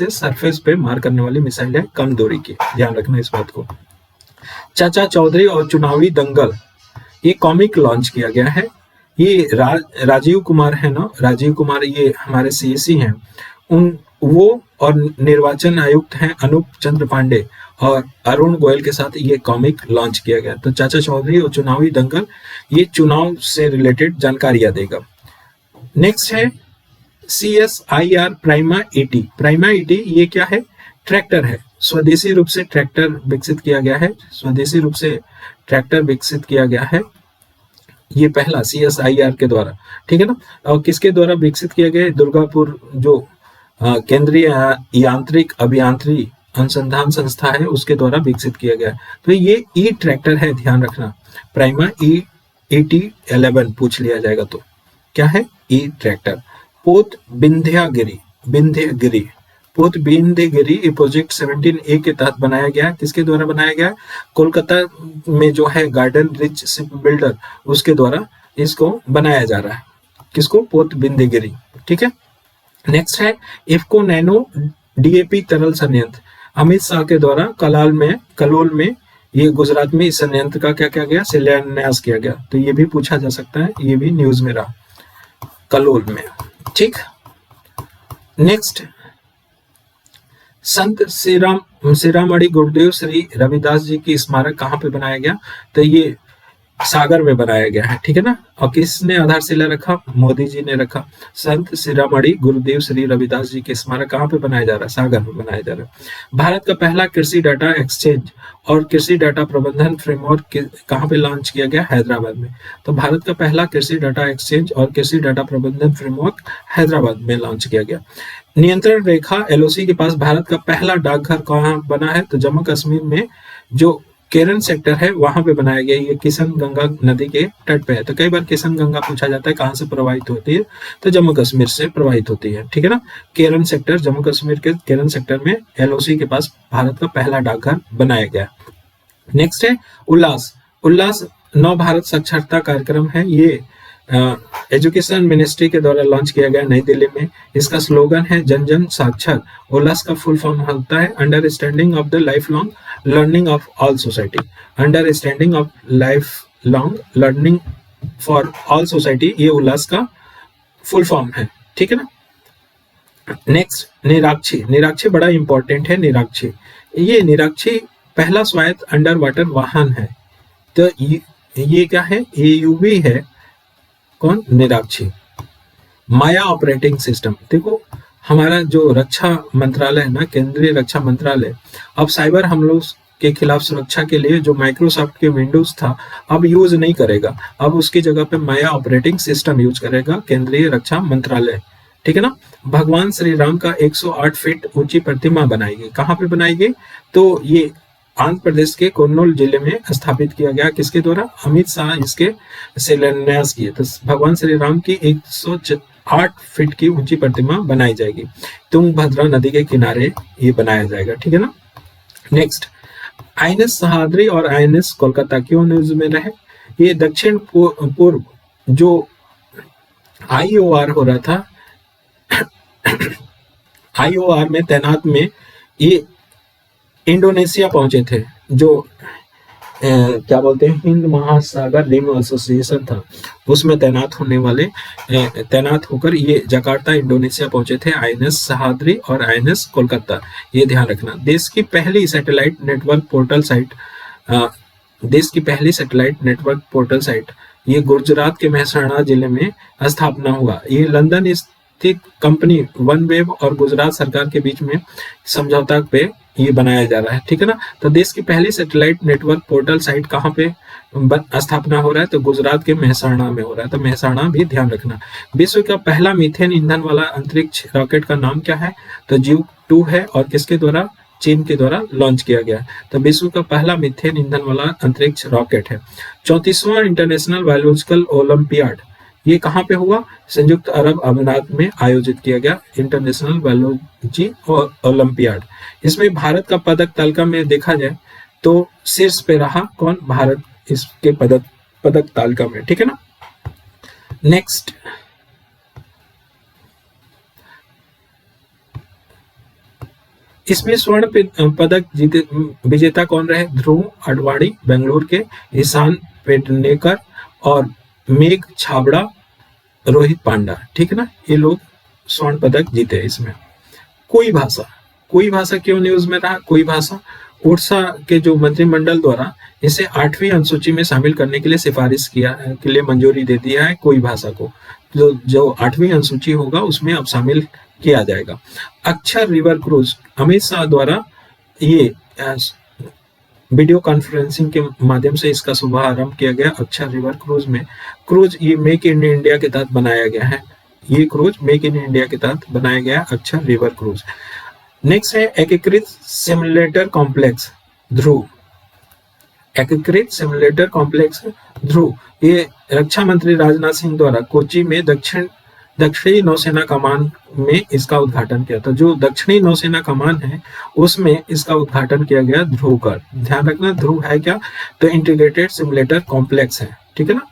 सरफेस पे मार करने वाली मिसाइल है, कम दूरी की। ध्यान रखना इस बात को। चाचा चौधरी और चुनावी दंगल, ये कॉमिक लॉन्च किया गया है। ये राजीव कुमार है ना, राजीव कुमार ये हमारे सीएसी हैं, वो और निर्वाचन आयुक्त हैं अनूप चंद्र पांडे और अरुण गोयल के साथ ये कॉमिक लॉन्च किया गया। तो चाचा चौधरी और चुनावी दंगल, ये चुनाव से रिलेटेड जानकारियां देगा। नेक्स्ट है CSIR प्राइमा 80। प्राइमा 80 ये क्या है? ट्रैक्टर है। स्वदेशी रूप से ट्रैक्टर विकसित किया गया है। स्वदेशी रूप से ट्रैक्टर विकसित किया गया है, ये पहला CSIR के द्वारा। ठीक है ना। और किसके द्वारा विकसित किया गया है? दुर्गापुर जो केंद्रीय यांत्रिक अभियांत्रिकी अनुसंधान संस्था है उसके द्वारा विकसित किया गया। तो ये ई ट्रैक्टर है, ध्यान रखना। प्राइमा E8011 पूछ लिया जाएगा तो क्या है? ई ट्रैक्टर। पोत विंध्यगिरी पोत विंध्यगिरी ये प्रोजेक्ट 17A के तहत बनाया गया। किसके द्वारा बनाया गया? कोलकाता में जो है गार्डन रिच शिप बिल्डर, उसके द्वारा इसको बनाया जा रहा है। किसको? पोत विंध्यगिरी। ठीक है। नेक्स्ट है इफ्को नैनो DAP तरल संयंत्र, अमित शाह के द्वारा कलोल में ये गुजरात में इस संयंत्र का क्या किया गया? शिलान्यास किया गया। तो ये भी पूछा जा सकता है, ये भी न्यूज में रहा, कलोल में। ठीक। नेक्स्ट संत शिरोमणि गुरुदेव श्री रविदास जी की स्मारक कहाँ पे बनाया गया? तो ये सागर में बनाया गया है। ठीक है ना। और किसने आधारशिला रखा? मोदी जी ने रखा। संत शिरोमणि गुरुदेव श्री रविदास जी के स्मारक कहाँ पे बनाया जा रहा है? सागर में बनाया जा रहा है। भारत का पहला कृषि डाटा एक्सचेंज और कृषि डाटा प्रबंधन फ्रेमवर्क कहाँ पे लॉन्च किया गया? हैदराबाद में। तो भारत का पहला कृषि डाटा एक्सचेंज और कृषि डाटा प्रबंधन फ्रेमवर्क हैदराबाद में लॉन्च किया गया। नियंत्रण रेखा LOC के पास भारत का पहला डाकघर कहाँ बना है? तो जम्मू कश्मीर में जो केरन सेक्टर है वहां पे बनाया गया। ये किशन गंगा नदी के तट पे है। तो कई बार किशन गंगा पूछा जाता है कहां से प्रवाहित होती है? तो जम्मू कश्मीर से प्रवाहित होती है। ठीक है ना। केरन सेक्टर, जम्मू कश्मीर के केरन सेक्टर में LOC के पास भारत का पहला डाकघर बनाया गया। नेक्स्ट है उल्लास नव भारत साक्षरता कार्यक्रम है। ये एजुकेशन मिनिस्ट्री के द्वारा लॉन्च किया गया नई दिल्ली में। इसका स्लोगन है जन जन साक्षर। उल्लास का फुल फॉर्म होता है understanding of the life long learning of all society. Understanding of life long learning for all society, ये उल्लास का फुल फॉर्म है। ठीक है ना। नेक्स्ट निराक्षी बड़ा इंपॉर्टेंट है। ये निराक्षी पहला स्वायत्त अंडर वाटर वाहन है। तो ये क्या है? AUV है। कौन? निराक्षी। माया ऑपरेटिंग सिस्टम। देखो हमारा जो रक्षा मंत्रालय है ना, केंद्रीय रक्षा मंत्रालय, अब साइबर हमलों के खिलाफ सुरक्षा के लिए जो माइक्रोसॉफ्ट के विंडोज था अब यूज नहीं करेगा। अब उसकी जगह पे माया ऑपरेटिंग सिस्टम यूज करेगा केंद्रीय रक्षा मंत्रालय। ठीक है ना। भगवान श्री राम का 108 फीट ऊंची प्रतिमा बनाएगी। कहाँ पे बनाएगी? तो ये आंध्र प्रदेश के कुर्नूल जिले में स्थापित किया गया। किसके द्वारा? अमित शाह इसके शिलान्यास किए। तो भगवान श्री राम की 108 फीट की ऊंची प्रतिमा बनाई जाएगी। तुंगभद्रा नदी के किनारे ये बनाया जाएगा। ठीक है ना। नेक्स्ट INS सहाद्री और INS कोलकाता क्यों न्यूज में रहे? ये दक्षिण पूर्व जो IOR हो रहा था, IOR में तैनात में ये इंडोनेशिया पहुंचे थे। जो क्या बोलते हैं, हिंद महासागर रिम एसोसिएशन था, उसमें तैनात होकर ये जकार्ता इंडोनेशिया पहुंचे थे, आईएनएस सहाद्री और आईएनएस कोलकाता। ये ध्यान रखना। देश की पहली सैटेलाइट नेटवर्क पोर्टल साइट ये गुजरात के मेहसाणा जिले में स्थापना हुआ। ये लंदन स्थित कंपनी वन वेब और गुजरात सरकार के बीच में समझौता पे ये बनाया जा रहा है, ठीक है ना। तो देश की पहली सैटेलाइट नेटवर्क पोर्टल साइट कहाँ पे स्थापना हो रहा है, तो गुजरात के मेहसाणा में हो रहा है, तो मेहसाणा भी ध्यान रखना। विश्व का पहला मीथेन ईंधन वाला अंतरिक्ष रॉकेट का नाम क्या है, तो ज्यूक 2 है और किसके द्वारा, चीन के द्वारा लॉन्च किया गया। तो विश्व का पहला मीथेन ईंधन वाला अंतरिक्ष रॉकेट है। 34वां इंटरनेशनल बायोलॉजिकल ओलंपियाड ये कहाँ पे हुआ, संयुक्त अरब अमीरात में आयोजित किया गया इंटरनेशनल बायोलॉजी ओलंपियाड। इसमें भारत का पदक तालिका में देखा जाए तो शीर्ष पे रहा कौन, भारत इसके पदक तालिका में, ठीक है ना। नेक्स्ट, इसमें स्वर्ण पदक विजेता कौन रहे, ध्रुव अडवाणी बेंगलोर के, ईशान पेडनेकर और मेघ छाबड़ा, रोहित पांडा, ठीक है ना। ये लोग स्वर्ण पदक जीते। इसमें कोई भाषा क्यों न्यूज में रहा, कोई भाषा ओडिशा के जो मंत्रिमंडल द्वारा इसे 8वीं अनुसूची में शामिल करने के लिए सिफारिश किया के लिए मंजूरी दे दिया है कोई भाषा को, जो 8वीं अनुसूची होगा उसमें अब शामिल किया जाएगा। अक्षर रिवर क्रूज अमित शाह द्वारा ये वीडियो कॉन्फ्रेंसिंग के माध्यम से इसका शुभारंभ किया गया। अक्षर रिवर क्रूज ये मेक इन इंडिया के तहत बनाया गया है। ये क्रूज मेक इन इंडिया के तहत बनाया गया अक्षर रिवर क्रूज। नेक्स्ट है एकीकृत सिमुलेटर कॉम्प्लेक्स ध्रुव। एकीकृत सिमुलेटर कॉम्प्लेक्स ध्रुव ये रक्षा मंत्री राजनाथ सिंह द्वारा कोच्चि में दक्षिणी नौसेना कमान में इसका उद्घाटन किया था। जो दक्षिणी नौसेना कमान है उसमें इसका उद्घाटन किया गया ध्रुव का। ध्यान रखना ध्रुव है क्या, तो इंटीग्रेटेड सिमुलेटर कॉम्प्लेक्स है, ठीक है ना।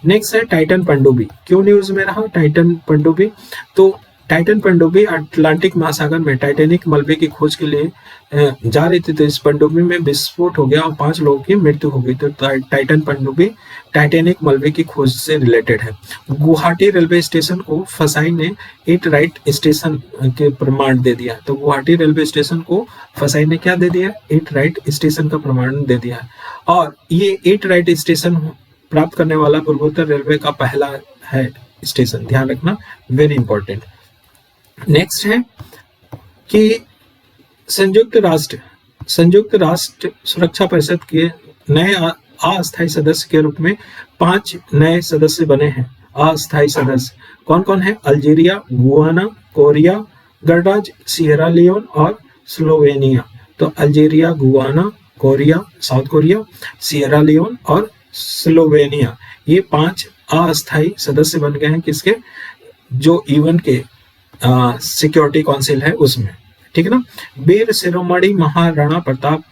नेक्स्ट है टाइटन पनडुब्बी, क्यों न्यूज में रहा टाइटन पनडुब्बी, तो टाइटन पनडुब्बी अटलांटिक महासागर में टाइटेनिक मलबे की खोज के लिए जा रही थी, तो इस पनडुब्बी में विस्फोट हो गया और 5 लोगों की मृत्यु हो गई। तो टाइटन पनडुब्बी टाइटेनिक मलबे की खोज से रिलेटेड है। गुवाहाटी रेलवे स्टेशन को फसाई ने ईट राइट स्टेशन के प्रमाण दे दिया। तो गुवाहाटी रेलवे स्टेशन को फसाई ने क्या दे दिया, ईट राइट स्टेशन का प्रमाण दे दिया। और ये ईट राइट स्टेशन प्राप्त करने वाला पूर्वोत्तर रेलवे का पहला है स्टेशन, ध्यान रखना, वेरी इंपॉर्टेंट। नेक्स्ट है कि संयुक्त राष्ट्र सुरक्षा परिषद के नए अस्थायी सदस्य के रूप में 5 नए सदस्य बने हैं। अस्थायी सदस्य कौन कौन है, अल्जीरिया, गुयाना, कोरिया, गणराज्य सियरा लियोन और स्लोवेनिया। तो Algeria, Guyana, Korea, South Korea, Sierra Leone और स्लोवेनिया, ये 5 अस्थायी सदस्य बन गए हैं किसके, जो यूएन के सिक्योरिटी काउंसिल है उसमें, ठीक है ना। वीर शिरोमणि महाराणा प्रताप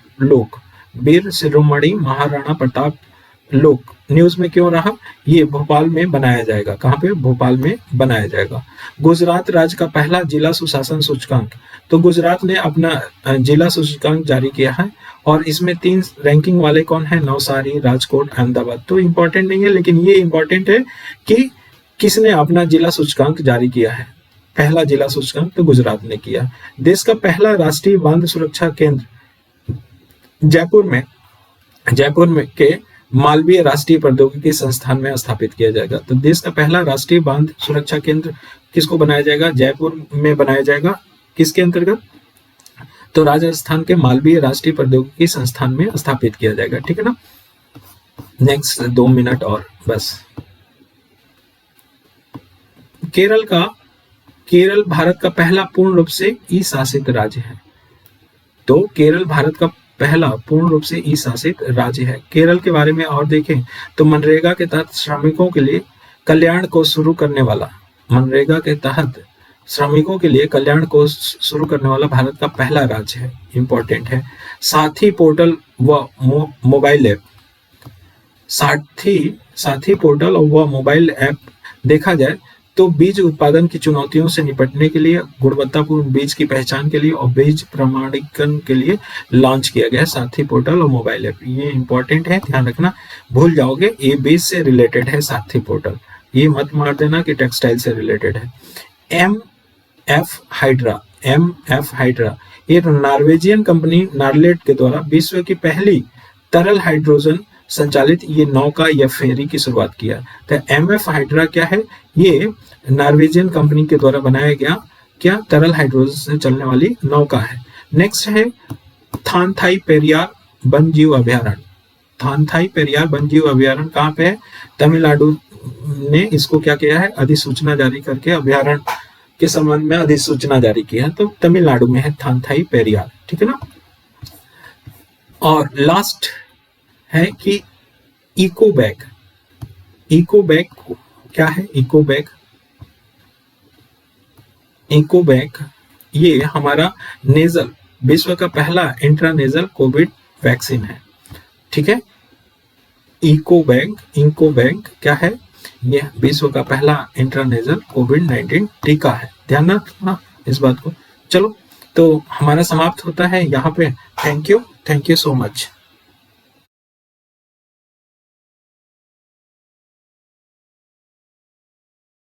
लोक न्यूज में क्यों रहा, ये भोपाल में बनाया जाएगा। कहाँ पे, भोपाल में बनाया जाएगा। गुजरात राज्य का पहला जिला सुशासन सूचकांक, तो गुजरात ने अपना जिला सूचकांक जारी किया है और इसमें 3 रैंकिंग वाले कौन है, नवसारी, राजकोट, अहमदाबाद। तो इंपॉर्टेंट नहीं है, लेकिन ये इंपॉर्टेंट है कि किसने अपना जिला सूचकांक जारी किया है। पहला जिला सूचकांक तो गुजरात ने किया। देश का पहला राष्ट्रीय बांध सुरक्षा केंद्र जयपुर में के मालवीय राष्ट्रीय प्रौद्योगिकी संस्थान में स्थापित किया जाएगा। तो देश का पहला राष्ट्रीय बांध सुरक्षा केंद्र किसको बनाया जाएगा, जयपुर में बनाया जाएगा। किसके अंतर्गत, तो राजस्थान के मालवीय राष्ट्रीय प्रौद्योगिकी संस्थान में स्थापित किया जाएगा, ठीक है ना। नेक्स्ट 2 मिनट और बस। केरल भारत का पहला पूर्ण रूप से ई शासित राज्य है। तो केरल भारत का पहला पूर्ण रूप ई शासित राज्य है। केरल के बारे में और देखें तो मनरेगा के तहत श्रमिकों के लिए कल्याण को शुरू करने वाला, मनरेगा के तहत श्रमिकों के लिए कल्याण को शुरू करने वाला भारत का पहला राज्य है, इंपॉर्टेंट है। साथी पोर्टल व मोबाइल ऐप, साथी पोर्टल और वह मोबाइल ऐप देखा जाए तो बीज उत्पादन की चुनौतियों से निपटने के लिए, गुणवत्तापूर्ण बीज की पहचान के लिए और बीज प्रमाणीकरण के लिए लॉन्च किया गया साथी पोर्टल और मोबाइल ऐप। ये इंपॉर्टेंट है, ध्यान रखना, भूल जाओगे, ये बीज से रिलेटेड है साथी पोर्टल, ये मत मार देना कि टेक्सटाइल से रिलेटेड है। एमएफ हाइड्रा ये नॉर्वेजियन कंपनी नार्लेट के द्वारा विश्व की पहली तरल हाइड्रोजन संचालित ये नौका या फेरी की शुरुआत किया। तो एमएफ हाइड्रा क्या है, ये नॉर्वेजियन कंपनी के द्वारा बनाया गया क्या तरल हाइड्रोजन से चलने वाली नौका है। नेक्स्ट है थानथाई पेरियार वन्यजीव अभ्यारण्य। थानथाई पेरियार वन्यजीव अभ्यारण्य कहाँ पे है, तमिलनाडु ने इसको क्या किया है, अधिसूचना जारी करके अभ्यारण्य के संबंध में अधिसूचना जारी की है, तो तमिलनाडु में है थानथाई पेरियार, ठीक है ना। और लास्ट है कि इको बैग क्या है, इको बैग ये हमारा नेजल, विश्व का पहला इंट्रानेजल कोविड वैक्सीन है, ठीक है। इको बैग क्या है, ये विश्व का पहला इंट्रानेजल कोविड-19 टीका है, ध्यान रखना इस बात को। चलो, तो हमारा समाप्त होता है यहाँ पे। Thank you so much.